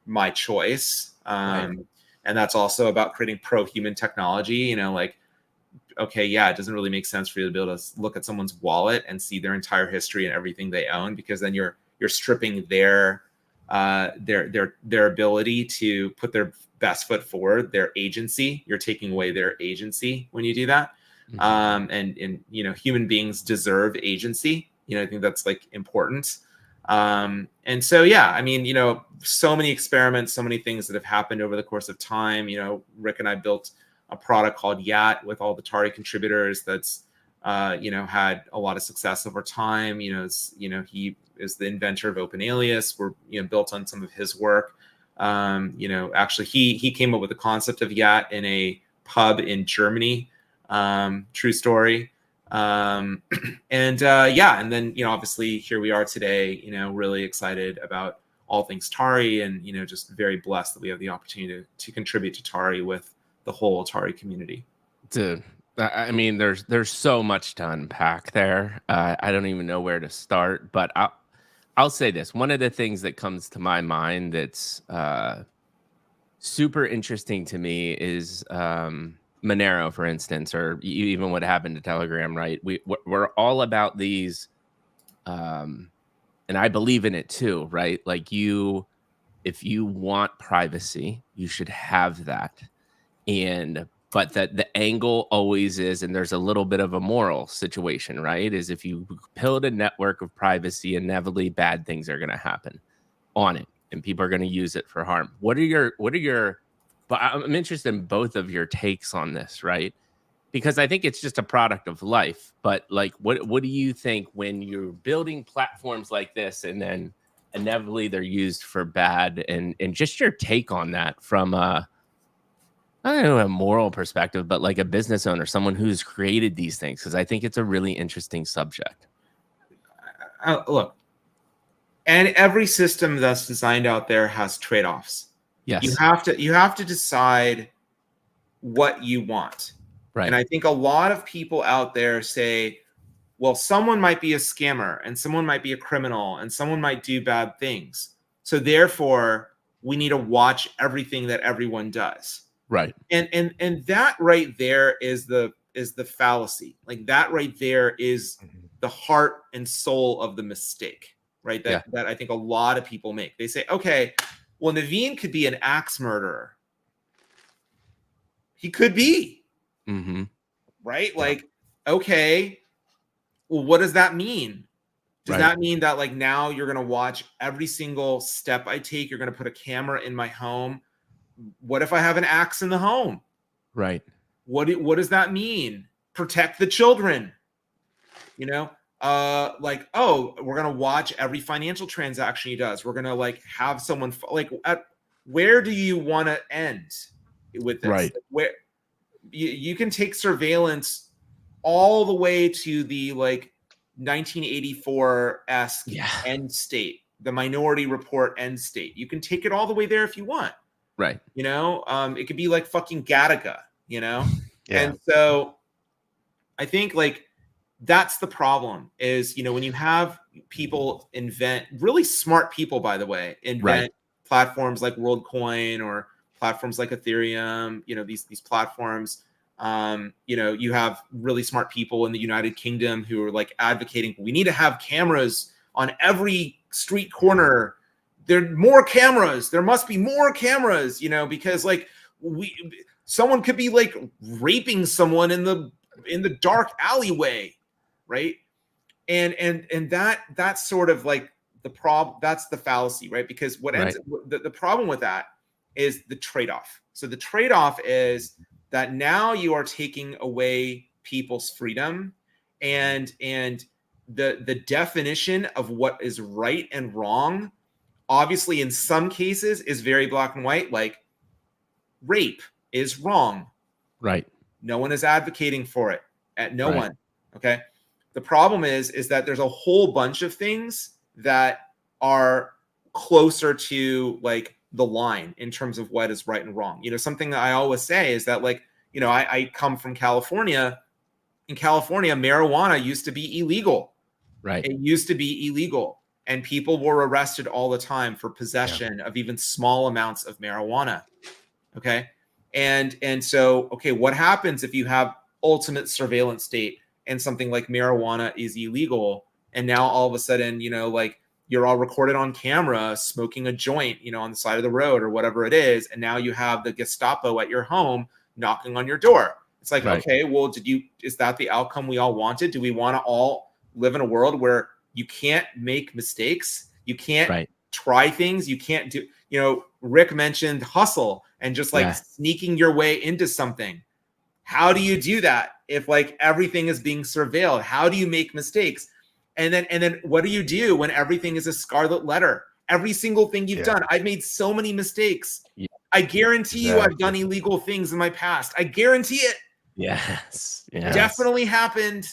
my choice. Right. And that's also about creating pro-human technology. Like, okay, yeah, it doesn't really make sense for you to be able to look at someone's wallet and see their entire history and everything they own, because then you're stripping their ability to put their best foot forward, their agency. You're taking away their agency when you do that. Mm-hmm. And human beings deserve agency. I think that's like important. And so, yeah, I mean, so many experiments, so many things that have happened over the course of time. Rick and I built a product called Yat with all the Tari contributors that's, had a lot of success over time. He is the inventor of Open Alias. We're, built on some of his work. Actually, he came up with the concept of Yat in a pub in Germany. True story. And then, obviously here we are today, really excited about all things Tari, and, just very blessed that we have the opportunity to contribute to Tari with the whole Tari community. Dude, I mean, there's so much to unpack there. I don't even know where to start, but I'll say this. One of the things that comes to my mind that's super interesting to me is Monero, for instance, or even what happened to Telegram, right? We're all about these, and I believe in it too, right? Like, if you want privacy, you should have that. But that the angle always is, and there's a little bit of a moral situation, right? Is if you build a network of privacy, inevitably bad things are going to happen on it, and people are going to use it for harm. What are your but I'm interested in both of your takes on this, right? Because I think it's just a product of life. But like, what do you think when you're building platforms like this, and then inevitably they're used for bad, and just your take on that from I don't know, a moral perspective, but like a business owner, someone who's created these things, because I think it's a really interesting subject. Look, and every system that's designed out there has trade-offs. Yes. You have to decide what you want. Right. And I think a lot of people out there say, well, someone might be a scammer, and someone might be a criminal, and someone might do bad things. So therefore, we need to watch everything that everyone does. Right. And that right there is the fallacy. Like, that right there is the heart and soul of the mistake, right? That I think a lot of people make. They say, okay, well, Naveen could be an axe murderer. He could be. Mm-hmm. Right? Like, okay, well, what does that mean? Does that mean that, like, now you're going to watch every single step I take? You're going to put a camera in my home? What if I have an axe in the home? Right. What does that mean? Protect the children. Like, oh, we're going to watch every financial transaction he does. We're going to, like, have someone, like, where do you want to end with this? Right. Where you can take surveillance all the way to the, like, 1984-esque end state, the Minority Report end state. You can take it all the way there if you want. Right. It could be like fucking Gattaca, Yeah. And so I think, like, that's the problem is, when you have people really smart people, by the way, invent platforms like WorldCoin or platforms like Ethereum, these platforms, you have really smart people in the United Kingdom who are, like, advocating, we need to have cameras on every street corner. There are more cameras. There must be more cameras, because, like, someone could be, like, raping someone in the dark alleyway, right? And that's sort of like the problem. That's the fallacy, right? Because the problem with that is the trade-off. So the trade-off is that now you are taking away people's freedom, and the definition of what is right and wrong, obviously in some cases, is very black and white. Like, rape is wrong. Right. No one is advocating for it. No one. Okay. The problem is that there's a whole bunch of things that are closer to like the line in terms of what is right and wrong. You know, something that I always say is that, like, you know, I come from California. In California, marijuana used to be illegal. Right. It used to be illegal. And people were arrested all the time for possession of even small amounts of marijuana. Okay. And so, okay, what happens if you have ultimate surveillance state and something like marijuana is illegal? And now all of a sudden, you know, like, you're all recorded on camera smoking a joint, you know, on the side of the road or whatever it is. And now you have the Gestapo at your home knocking on your door. It's like, okay, well, is that the outcome we all wanted? Do we want to all live in a world where you can't make mistakes? You can't try things. You can't do, you know, Rick mentioned hustle and just like sneaking your way into something. How do you do that if like everything is being surveilled? How do you make mistakes? And then what do you do when everything is a scarlet letter? Every single thing you've done. I've made so many mistakes. Yeah. I guarantee you I've done illegal things in my past. I guarantee it. Yes. Definitely happened.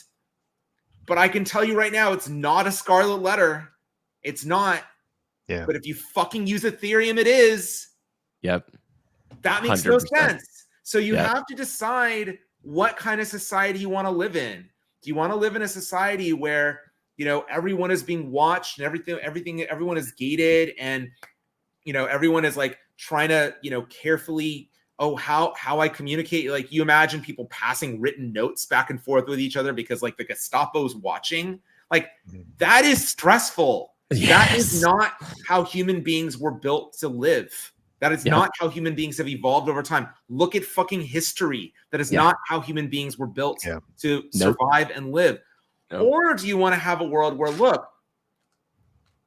But I can tell you right now, it's not a scarlet letter. It's not. Yeah. But if you fucking use Ethereum, it is. Yep. That makes 100%. No sense. So you have to decide what kind of society you want to live in. Do you want to live in a society where, you know, everyone is being watched and everyone is gated, and, you know, everyone is like trying to, you know, carefully, how I communicate. Like, you imagine people passing written notes back and forth with each other because like the Gestapo's watching. Like, that is stressful. Yes. That is not how human beings were built to live. That is not how human beings have evolved over time. Look at fucking history. That is not how human beings were built to survive and live. Or do you want to have a world where, look,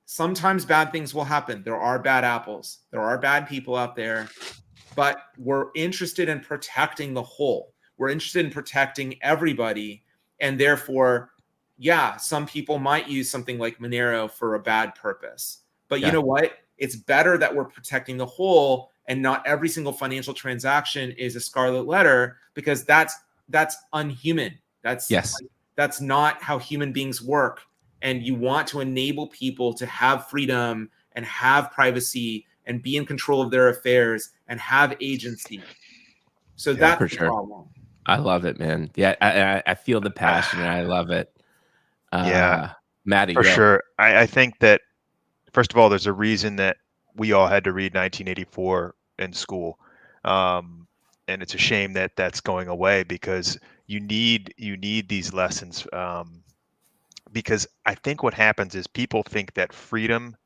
sometimes bad things will happen. There are bad apples. There are bad people out there. But we're interested in protecting the whole. We're interested in protecting everybody. And therefore, some people might use something like Monero for a bad purpose. But you know what? It's better that we're protecting the whole, and not every single financial transaction is a scarlet letter, because that's unhuman. That's not how human beings work. And you want to enable people to have freedom and have privacy and be in control of their affairs and have agency. So that's the problem. I love it, man. Yeah, I feel the passion and I love it. Maddie, for sure. I think that, first of all, there's a reason that we all had to read 1984 in school. And it's a shame that that's going away, because you need these lessons. Because I think what happens is people think that freedom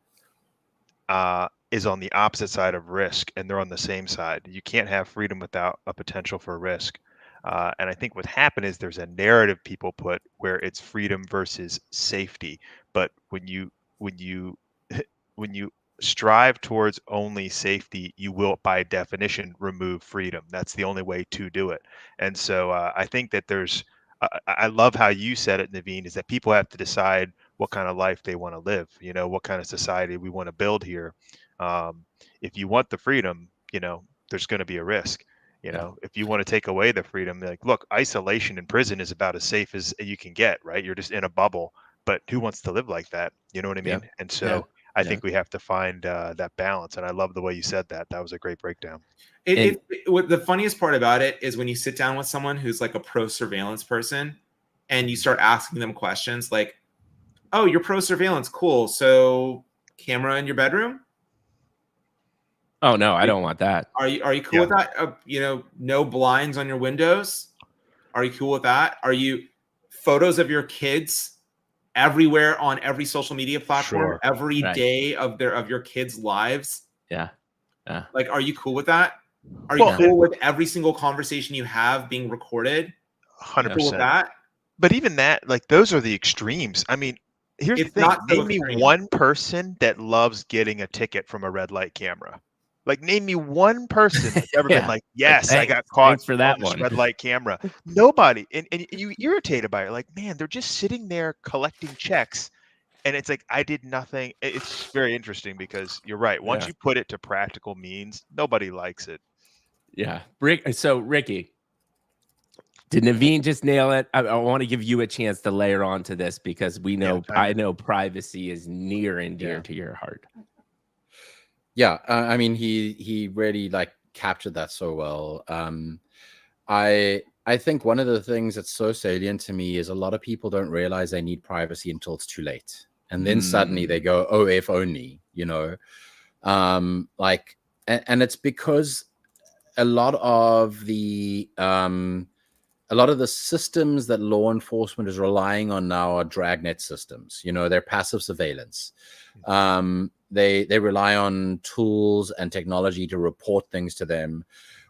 is on the opposite side of risk, and they're on the same side. You can't have freedom without a potential for risk. And I think what happened is there's a narrative people put where it's freedom versus safety. But when you strive towards only safety, you will, by definition, remove freedom. That's the only way to do it. And so I think that I love how you said it, Naveen, is that people have to decide what kind of life they want to live, you know, what kind of society we want to build here. If you want the freedom, you know, there's going to be a risk. You know, if you want to take away the freedom, like, look, isolation in prison is about as safe as you can get, right? You're just in a bubble, but who wants to live like that? You know what I mean? And so I think we have to find that balance. And I love the way you said that. That was a great breakdown. The funniest part about it is when you sit down with someone who's like a pro surveillance person and you start asking them questions like, oh, you're pro surveillance. Cool. So camera in your bedroom? Oh, no, I don't want that. Are you cool with that? You know, no blinds on your windows? Are you cool with that? Are you photos of your kids everywhere on every social media platform every day of your kids' lives? Like, are you cool with that? Are you cool with every single conversation you have being recorded? 100%. Cool with that? But even that, like, those are the extremes. I mean, here's the thing. Name me one person that loves getting a ticket from a red light camera. Like, name me one person that's ever been like, yes, I got caught for that on this red light camera. Nobody. And you irritated by it. Like, man, they're just sitting there collecting checks. And it's like, I did nothing. It's very interesting because you're right. Once you put it to practical means, nobody likes it. Yeah. So Ricky, did Naveen just nail it? I want to give you a chance to layer onto this because I know privacy is near and dear to your heart. Yeah, I mean, he really like captured that so well. I think one of the things that's so salient to me is a lot of people don't realize they need privacy until it's too late, and then suddenly they go, "Oh, if only," you know. Like, and it's because a lot of the systems that law enforcement is relying on now are dragnet systems. You know, they're passive surveillance. They rely on tools and technology to report things to them,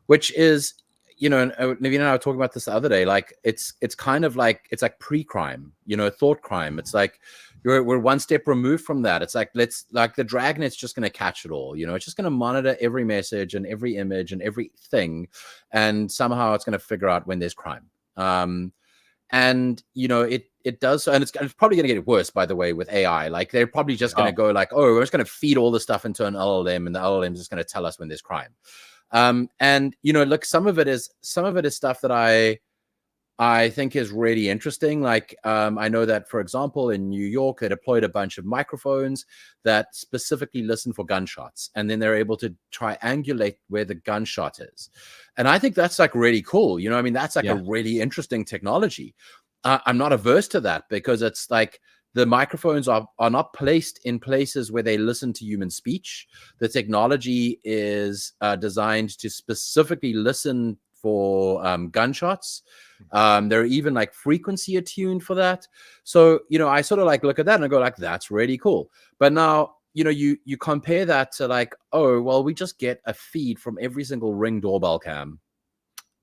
which is, you know, Naveen and I were talking about this the other day. Like, it's kind of like, it's like pre-crime, you know, thought crime. It's like we're one step removed from that. It's like, the dragnet's just going to catch it all. You know, it's just going to monitor every message and every image and everything, and somehow it's going to figure out when there's crime. And you know, it does so, and it's probably going to get worse, by the way, with AI. Like, they're probably just going to go like, oh, we're just going to feed all the stuff into an LLM, and the LLM is just going to tell us when there's crime. And you know, look, some of it is stuff that I think is really interesting. Like, I know that, for example, in New York, they deployed a bunch of microphones that specifically listen for gunshots, and then they're able to triangulate where the gunshot is. And I think that's like really cool. You know, I mean, that's like a really interesting technology. I'm not averse to that, because it's like the microphones are not placed in places where they listen to human speech. The technology is designed to specifically listen for gunshots. They're even like frequency attuned for that. So, you know, I sort of like look at that and I go like, that's really cool. But now, you know, you compare that to like, oh, well, we just get a feed from every single Ring doorbell cam.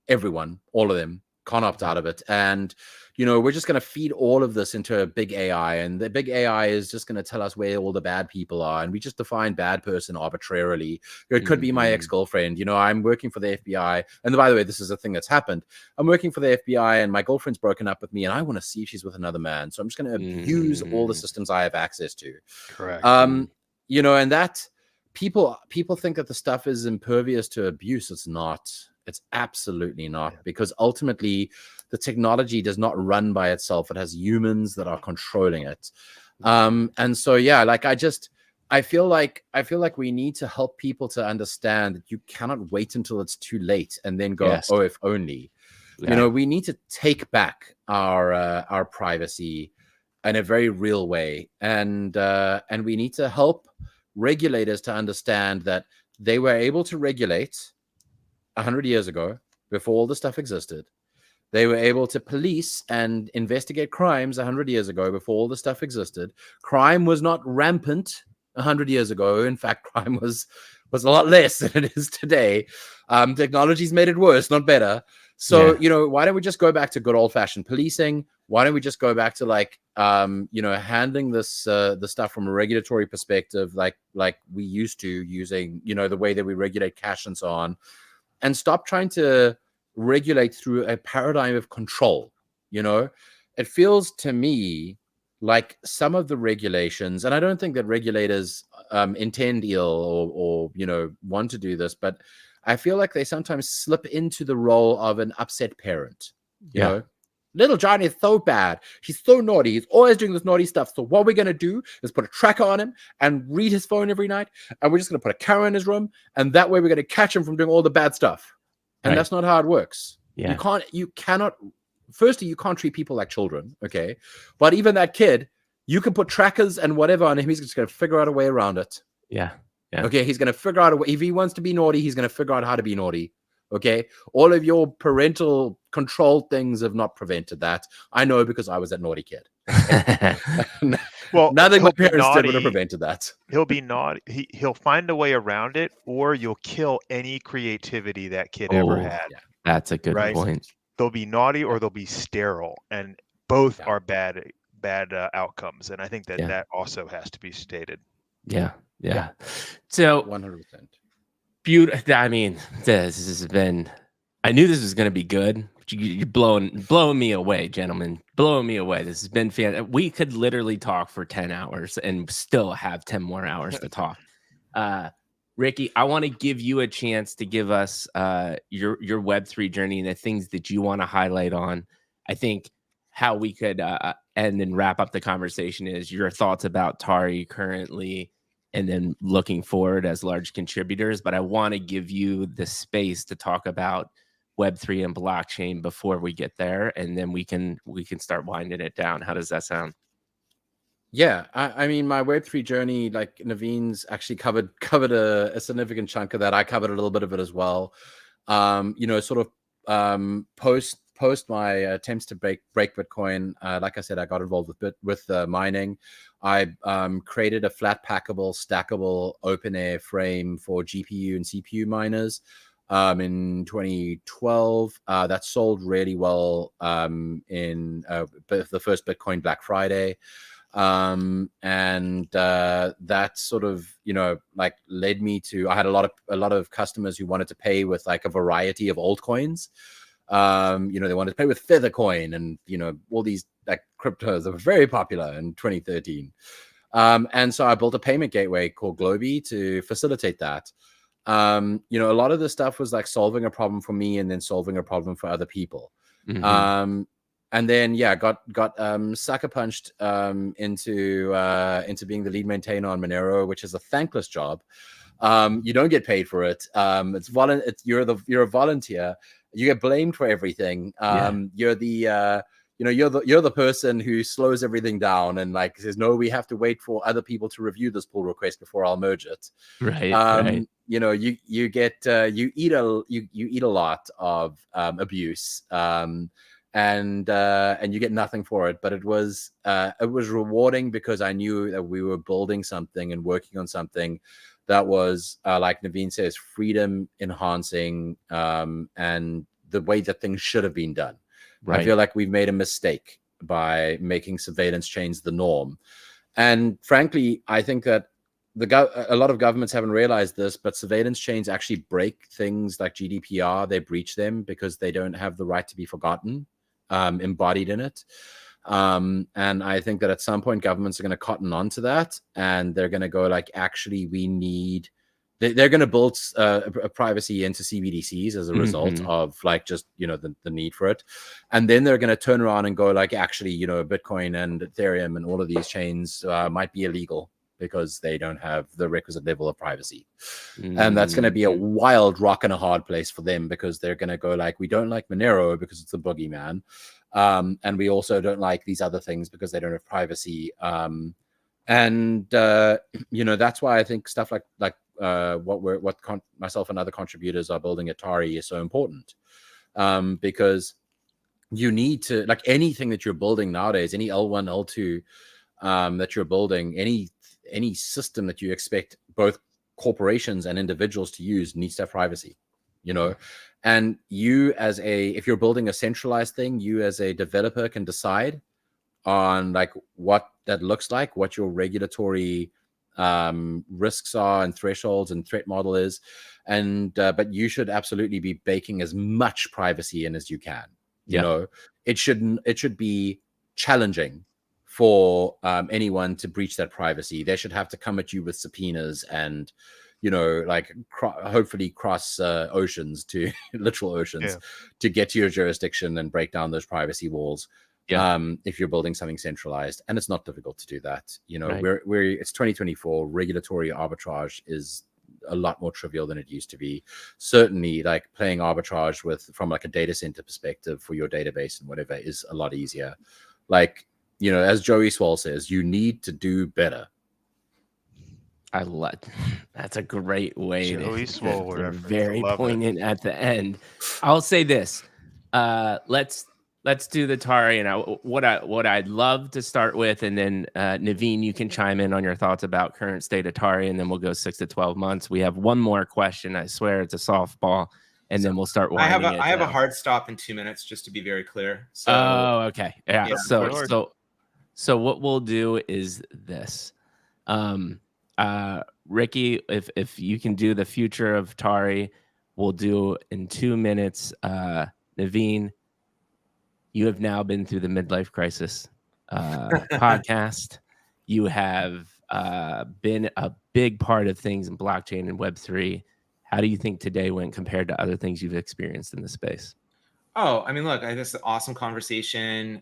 Everyone, all of them, can't opt out of it. And, you know, we're just going to feed all of this into a big AI, and the big AI is just going to tell us where all the bad people are. And we just define bad person arbitrarily. It could be my ex-girlfriend. You know, I'm working for the FBI. And by the way, this is a thing that's happened. I'm working for the FBI and my girlfriend's broken up with me, and I want to see if she's with another man. So I'm just going to abuse all the systems I have access to. Correct. You know, and that people think that the stuff is impervious to abuse. It's not. It's absolutely not, because ultimately the technology does not run by itself. It has humans that are controlling it. And so, yeah, like I feel like we need to help people to understand that you cannot wait until it's too late and then go, oh, if only. You know, we need to take back our privacy in a very real way. And we need to help regulators to understand that they were able to regulate 100 years ago, before all the stuff existed. They were able to police and investigate crimes 100 years ago, before all the stuff existed. Crime was not rampant 100 years ago. In fact, crime was a lot less than it is today. Technology's made it worse, not better. So, you know, why don't we just go back to good old-fashioned policing? Why don't we just go back to like, you know, handling this the stuff from a regulatory perspective, like we used to, using, you know, the way that we regulate cash and so on. And stop trying to regulate through a paradigm of control. You know, it feels to me like some of the regulations, and I don't think that regulators intend ill or you know, want to do this, but I feel like they sometimes slip into the role of an upset parent. You know, little Johnny is so bad. He's so naughty. He's always doing this naughty stuff. So what we're going to do is put a tracker on him and read his phone every night. And we're just going to put a camera in his room. And that way we're going to catch him from doing all the bad stuff. And that's not how it works. You cannot, firstly, you can't treat people like children. Okay. But even that kid, you can put trackers and whatever on him. He's just going to figure out a way around it. Okay. He's going to figure out a way. If he wants to be naughty, he's going to figure out how to be naughty. Okay, all of your parental control things have not prevented that. I know, because I was that naughty kid. Well, nothing my parents did would have prevented that. He'll be naughty. He'll find a way around it, or you'll kill any creativity that kid ever had. That's a good point. They'll be naughty or they'll be sterile, and both are bad outcomes. And I think that also has to be stated. Yeah. So 100%. I mean, this has been. I knew this was going to be good. You're blowing me away, gentlemen. Blowing me away. This has been fantastic. We could literally talk for 10 hours and still have 10 more hours to talk. Ricky, I want to give you a chance to give us your Web3 journey and the things that you want to highlight on. I think how we could end and wrap up the conversation is your thoughts about Tari currently and then looking forward as large contributors. But I want to give you the space to talk about Web3 and blockchain before we get there, and then we can start winding it down. How does that sound? Yeah, I mean, my Web3 journey, like Naveen's actually covered a significant chunk of that. I covered a little bit of it as well. Sort of post my attempts to break Bitcoin. Like I said, I got involved with mining. I created a flat packable, stackable open air frame for GPU and CPU miners in 2012. That sold really well in the first Bitcoin Black Friday. That sort of, like led me to, I had a lot of customers who wanted to pay with like a variety of altcoins. They wanted to pay with Feathercoin and, all these like cryptos that were very popular in 2013. And so I built a payment gateway called Globy to facilitate that. A lot of the stuff was like solving a problem for me and then solving a problem for other people. Mm-hmm. And then, got sucker punched into being the lead maintainer on Monero, which is a thankless job. You don't get paid for it. You're a volunteer. You get blamed for everything. You're the you're the person who slows everything down and like says, no, we have to wait for other people to review this pull request before I'll merge it. Right. Right. You eat a lot of abuse. And you get nothing for it, but it was rewarding because I knew that we were building something and working on something that was like Naveen says, freedom enhancing, and the way that things should have been done. Right. I feel like we've made a mistake by making surveillance chains the norm, and frankly, I think that a lot of governments haven't realized this, but surveillance chains actually break things like GDPR. They breach them because they don't have the right to be forgotten embodied in it. And I think that at some point governments are going to cotton on to that, and they're going to go like, actually, they're going to build a privacy into CBDCs as a result of like just, the need for it. And then they're going to turn around and go like, actually, Bitcoin and Ethereum and all of these chains might be illegal because they don't have the requisite level of privacy. And that's going to be a wild rock and a hard place for them, because they're going to go like, we don't like Monero because it's a boogeyman. And we also don't like these other things because they don't have privacy. That's why I think stuff like myself and other contributors are building at Tari is so important. Because you need to, like anything that you're building nowadays, any L1, L2 that you're building, any system that you expect both corporations and individuals to use needs to have privacy, and if you're building a centralized thing, you as a developer can decide on like what that looks like, what your regulatory risks are and thresholds and threat model is. But you should absolutely be baking as much privacy in as you can. It should be challenging for anyone to breach that privacy. They should have to come at you with subpoenas and, hopefully cross oceans to literal oceans to get to your jurisdiction and break down those privacy walls. If you're building something centralized, and it's not difficult to do that. Right. It's 2024. Regulatory arbitrage is a lot more trivial than it used to be. Certainly, like playing arbitrage from like a data center perspective for your database and whatever is a lot easier. Like, as Joey Swall says, you need to do better. I love that's a great way Joey Swall, very poignant at the end. I'll say this. Let's do the Tari, and what I'd love to start with, and then Naveen, you can chime in on your thoughts about current state of Tari, and then we'll go 6 to 12 months. We have one more question. I swear it's a softball, and then we'll start winding it. I have a hard stop in 2 minutes, just to be very clear. So, okay, yeah. So what we'll do is this. Ricky, if you can do the future of Tari, we'll do in 2 minutes. Naveen, you have now been through the midlife crisis podcast. You have been a big part of things in blockchain and Web3. How do you think today went compared to other things you've experienced in the space? Oh, I mean, look, I think it's an awesome conversation.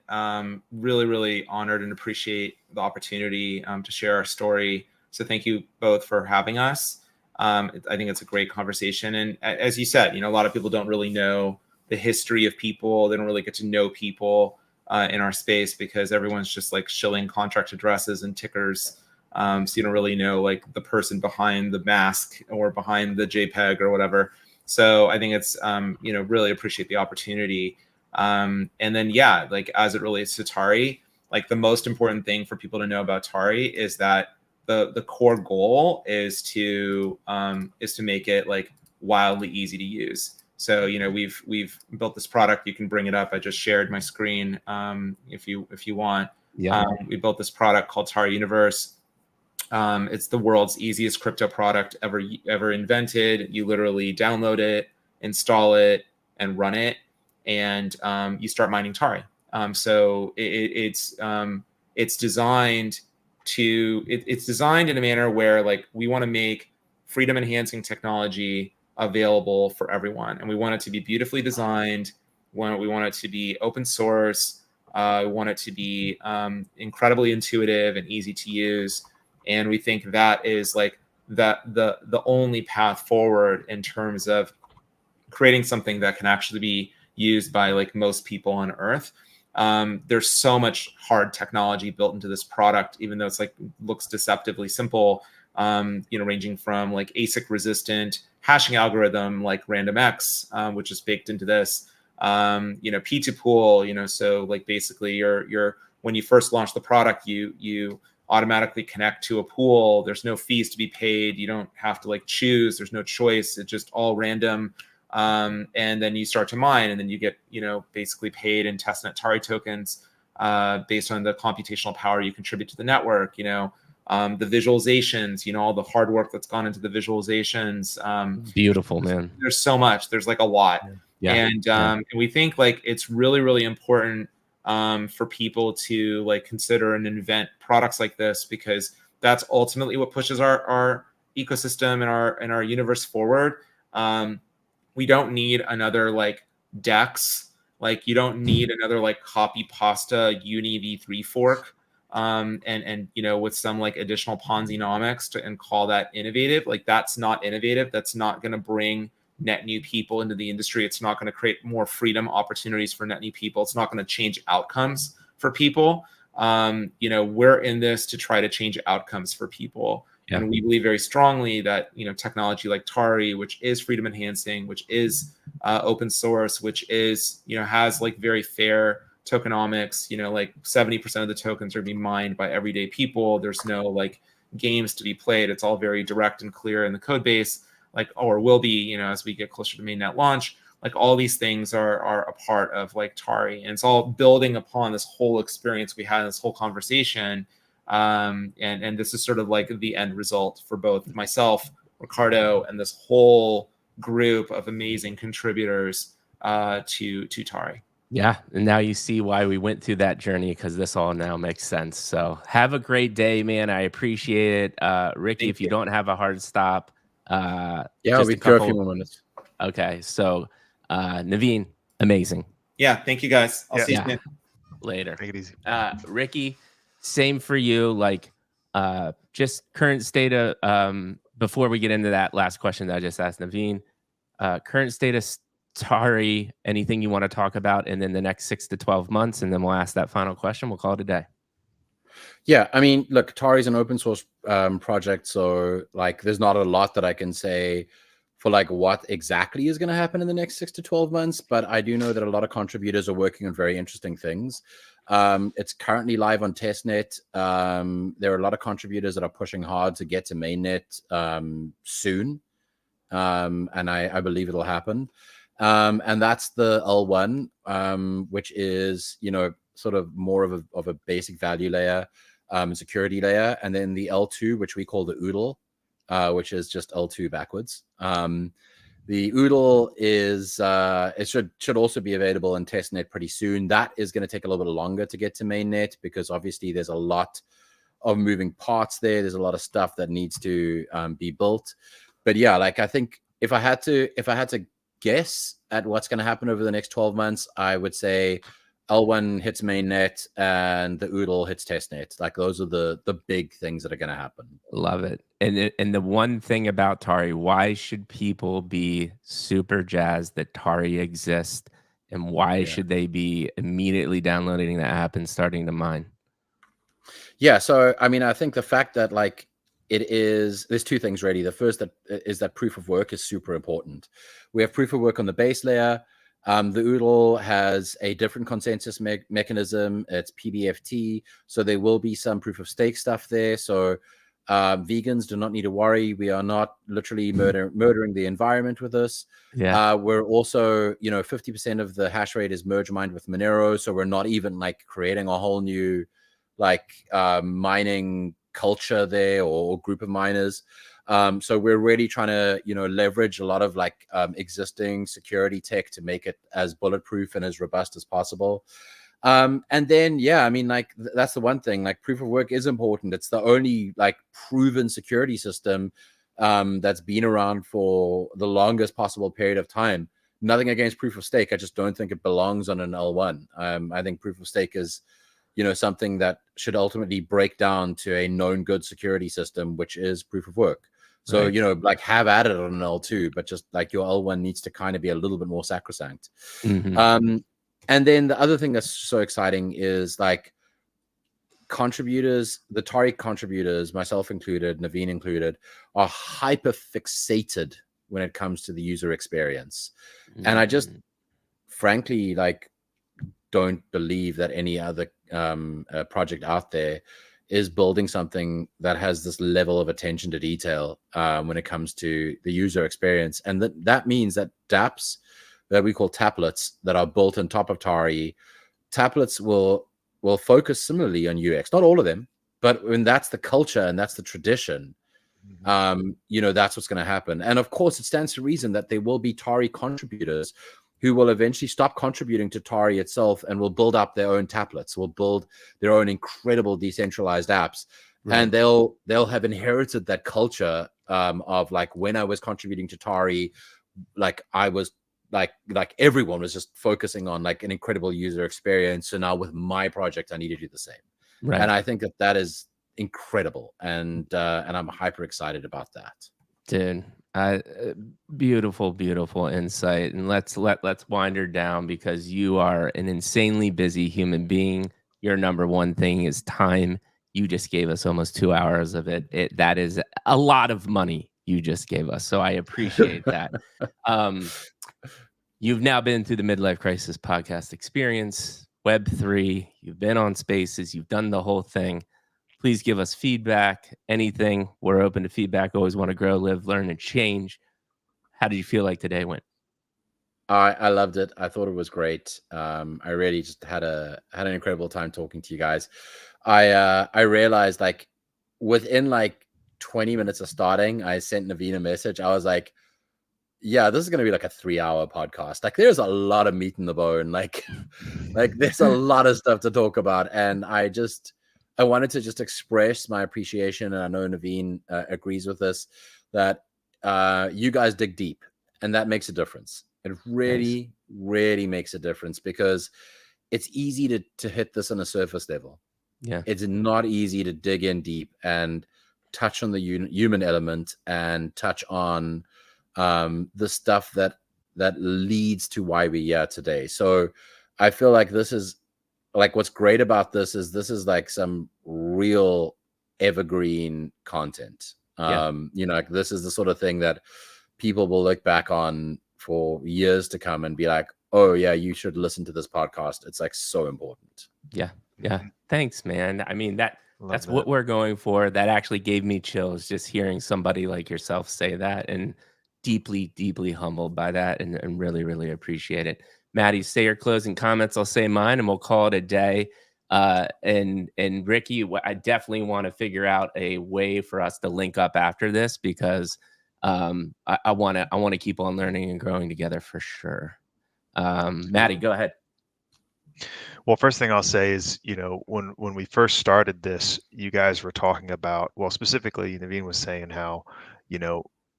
Really, really honored and appreciate the opportunity to share our story. So thank you both for having us. I think it's a great conversation. And as you said, a lot of people don't really know the history of people. They don't really get to know people in our space because everyone's just like shilling contract addresses and tickers. So you don't really know like the person behind the mask or behind the JPEG or whatever. So I think it's, really appreciate the opportunity. And then, yeah, like as it relates to Tari, like the most important thing for people to know about Tari is that the core goal is to make it like wildly easy to use. So, we've built this product. You can bring it up. I just shared my screen if you want. Yeah. We built this product called Tari Universe. It's the world's easiest crypto product ever invented. You literally download it, install it, and run it, and you start mining Tari. So it's designed it's designed in a manner where like we want to make freedom enhancing technology available for everyone, and we want it to be beautifully designed. We want it to be open source. We want it to be incredibly intuitive and easy to use. And we think that is like the only path forward in terms of creating something that can actually be used by like most people on Earth. There's so much hard technology built into this product, even though it's like looks deceptively simple. Ranging from like ASIC resistant hashing algorithm like RandomX, which is baked into this. P2 pool. So like basically, you're when you first launch the product, you automatically connect to a pool. There's no fees to be paid. You don't have to like choose. There's no choice. It's just all random. And then you start to mine, and then you get, basically paid in testnet Tari tokens based on the computational power you contribute to the network. The visualizations, all the hard work that's gone into the visualizations. Beautiful, man. There's so much. There's like a lot. Yeah. And we think like it's really, really important for people to like consider and invent products like this, because that's ultimately what pushes our ecosystem and our universe forward. We don't need another like DEX. Like you don't need another like copy pasta uni v3 fork and with some like additional Ponzi-nomics and call that innovative. Like that's not innovative. That's not going to bring net new people into the industry. It's not going to create more freedom opportunities for net new people. It's not going to change outcomes for people. We're in this to try to change outcomes for people. Yeah. And we believe very strongly that, technology like Tari, which is freedom enhancing, which is open source, which is, has like very fair tokenomics, like 70% of the tokens are being mined by everyday people. There's no like games to be played. It's all very direct and clear in the code base. Like, or will be, as we get closer to mainnet launch, like all these things are a part of like Tari, and it's all building upon this whole experience we had in this whole conversation. And this is sort of like the end result for both myself, Riccardo, and this whole group of amazing contributors to Tari. Yeah, and now you see why we went through that journey, because this all now makes sense. So have a great day, man. I appreciate it. Ricky, if you don't have a hard stop, we go a few more minutes. Okay, so Naveen, amazing. Yeah, thank you guys. I'll see you soon. Later. Take it easy. Ricky, same for you. Like just current state of before we get into that last question that I just asked Naveen, current state of Tari, anything you want to talk about in the next 6 to 12 months, and then we'll ask that final question. We'll call it a day. Yeah, I mean, look, Tari is an open source project, so like there's not a lot that I can say for like what exactly is going to happen in the next 6 to 12 months, but I do know that a lot of contributors are working on very interesting things. It's currently live on testnet. There are a lot of contributors that are pushing hard to get to mainnet soon, and I believe it'll happen. And that's the L1, which is, sort of more of a basic value layer, security layer, and then the L2, which we call the OODL, which is just L2 backwards. The OODL is it should also be available in testnet pretty soon. That is going to take a little bit longer to get to mainnet, because obviously there's a lot moving parts there. There's a lot of stuff that needs to be built. But yeah, like I think if I had to guess at what's going to happen over the next 12 months, I would say L1 hits mainnet and the OODL hits testnet. Like those are the big things that are going to happen. Love it. And the one thing about Tari, why should people be super jazzed that Tari exists, and why should they be immediately downloading the app and starting to mine? Yeah, so I mean, I think the fact that like there's two things really. The first is that proof of work is super important. We have proof of work on the base layer. The OODL has a different consensus mechanism. It's PBFT, so there will be some proof of stake stuff there. So vegans do not need to worry. We are not literally murdering the environment with this. Yeah. We're also, 50% of the hash rate is merge mined with Monero, so we're not even like creating a whole new mining culture there or group of miners. So we're really trying to, leverage a lot of existing security tech to make it as bulletproof and as robust as possible. And then, I mean, that's the one thing, proof of work is important. It's the only proven security system that's been around for the longest possible period of time. Nothing against proof of stake. I just don't think it belongs on an L1. I think proof of stake is, something that should ultimately break down to a known good security system, which is proof of work. So, right. Have at it on an L2, but just your L1 needs to kind of be a little bit more sacrosanct. Mm-hmm. And then the other thing that's so exciting is contributors, the Tari contributors, myself included, Naveen included, are hyper fixated when it comes to the user experience. Mm-hmm. And I just frankly don't believe that any other project out there is building something that has this level of attention to detail when it comes to the user experience. And that means that dApps that we call taplets that are built on top of Tari, taplets will focus similarly on UX. Not all of them, but when that's the culture and that's the tradition, that's what's going to happen. And of course, it stands to reason that there will be Tari contributors who will eventually stop contributing to Tari itself and will build up their own taplets, will build their own incredible decentralized apps. Right. And they'll have inherited that culture of when I was contributing to Tari, I was everyone was just focusing on an incredible user experience. So now with my project, I need to do the same. Right. And I think that is incredible. And I'm hyper excited about that. Dude. Beautiful insight. And let's wind her down, because you are an insanely busy human being. Your number one thing is time. You just gave us almost 2 hours of it. That is a lot of money you just gave us. So I appreciate that. You've now been through the Midlife Crisis podcast experience, Web3. You've been on Spaces. You've done the whole thing. Please give us feedback, anything. We're open to feedback. Always want to grow, live, learn, and change. How did you feel like today went? I loved it. I thought it was great. I really just had an incredible time talking to you guys. I realized within 20 minutes of starting, I sent Naveen a message. I was like, yeah, this is going to be a 3-hour podcast. There's a lot of meat in the bone. There's a lot of stuff to talk about. And I wanted to just express my appreciation. And I know Naveen agrees with this, that you guys dig deep, and that makes a difference. It really, really makes a difference, because it's easy to hit this on a surface level. Yeah. It's not easy to dig in deep and touch on the human element and touch on the stuff that leads to why we're here today. So I feel like this is what's great about this is some real evergreen content. This is the sort of thing that people will look back on for years to come and be like, oh yeah, you should listen to this podcast. It's so important. Yeah. Thanks, man. I mean, that's what we're going for. That actually gave me chills just hearing somebody like yourself say that, and deeply, deeply humbled by that, and really, really appreciate it. Maddie, say your closing comments. I'll say mine, and we'll call it a day. And Ricky, I definitely want to figure out a way for us to link up after this, because I want to keep on learning and growing together for sure. Maddie, go ahead. Well, first thing I'll say is, when we first started this, you guys were talking about, well, specifically, Naveen was saying how,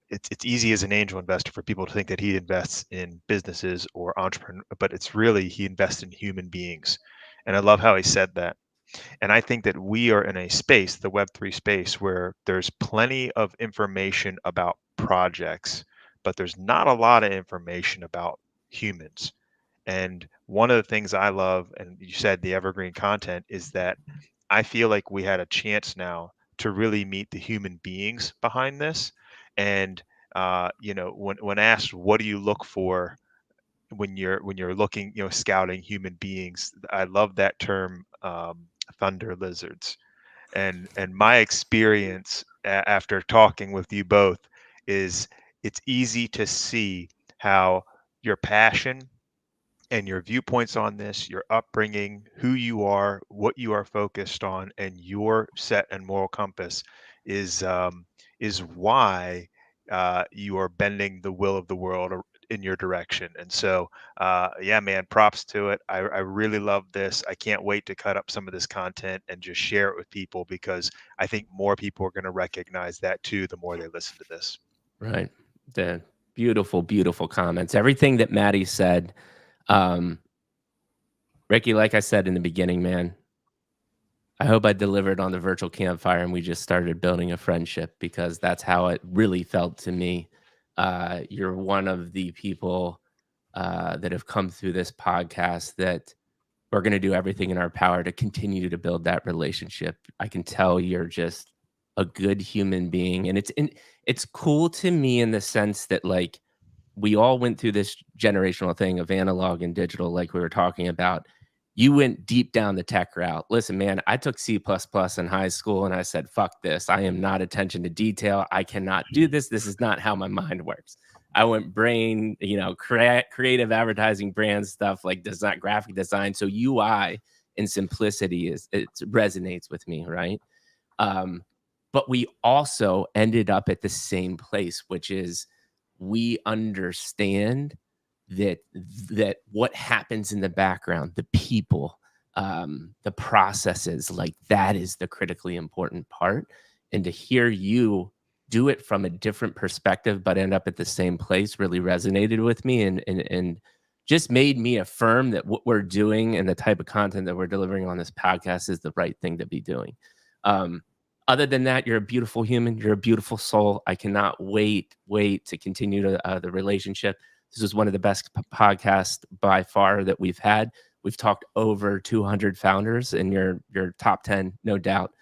it's easy as an angel investor for people to think that he invests in businesses or entrepreneur, but it's really he invests in human beings. And I love how he said that. And I think that we are in a space, the Web3 space, where there's plenty of information about projects, but there's not a lot of information about humans. And one of the things I love, and you said the evergreen content, is that I feel like we had a chance now to really meet the human beings behind this. And when asked, what do you look for when you're looking, scouting human beings, I love that term, thunder lizards. And my experience after talking with you both is it's easy to see how your passion and your viewpoints on this, your upbringing, who you are, what you are focused on, and your set and moral compass is why you are bending the will of the world in your direction. And so, yeah, man, props to it. I really love this. I can't wait to cut up some of this content and just share it with people, because I think more people are going to recognize that too the more they listen to this. Right. The beautiful, beautiful comments. Everything that Maddie said. Ricky, like I said in the beginning, man, I hope I delivered on the virtual campfire and we just started building a friendship, because that's how it really felt to me. You're one of the people that have come through this podcast that we're going to do everything in our power to continue to build that relationship. I can tell you're just a good human being. And it's cool to me in the sense that, like, we all went through this generational thing of analog and digital, like we were talking about. You went deep down the tech route. Listen, man, I took C++ in high school and I said, fuck this. I am not attention to detail. I cannot do this. This is not how my mind works. I went brain, creative advertising, brand stuff, like design, graphic design. So UI and simplicity it resonates with me, right? But we also ended up at the same place, which is we understand that what happens in the background, the people, the processes, like that is the critically important part. And to hear you do it from a different perspective, but end up at the same place, really resonated with me and just made me affirm that what we're doing and the type of content that we're delivering on this podcast is the right thing to be doing. Other than that, you're a beautiful human. You're a beautiful soul. I cannot wait to continue the relationship. This is one of the best podcasts by far that we've had. We've talked over 200 founders, and you're top 10, no doubt.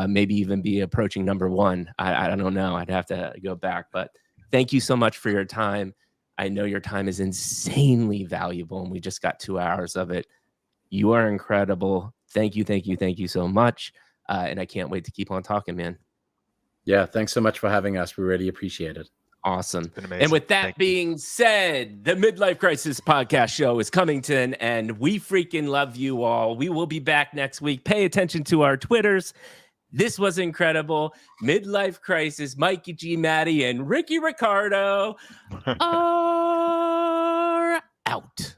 Maybe even be approaching number 1. I don't know. I'd have to go back. But thank you so much for your time. I know your time is insanely valuable, and we just got 2 hours of it. You are incredible. Thank you so much. And I can't wait to keep on talking, man. Yeah, thanks so much for having us. We really appreciate it. Awesome. And with that being said, the Midlife Crisis podcast show is coming to an end. We freaking love you all. We will be back next week. Pay attention to our Twitters. This was incredible. Midlife Crisis, Mikey G, Maddie, and Riccardo are out.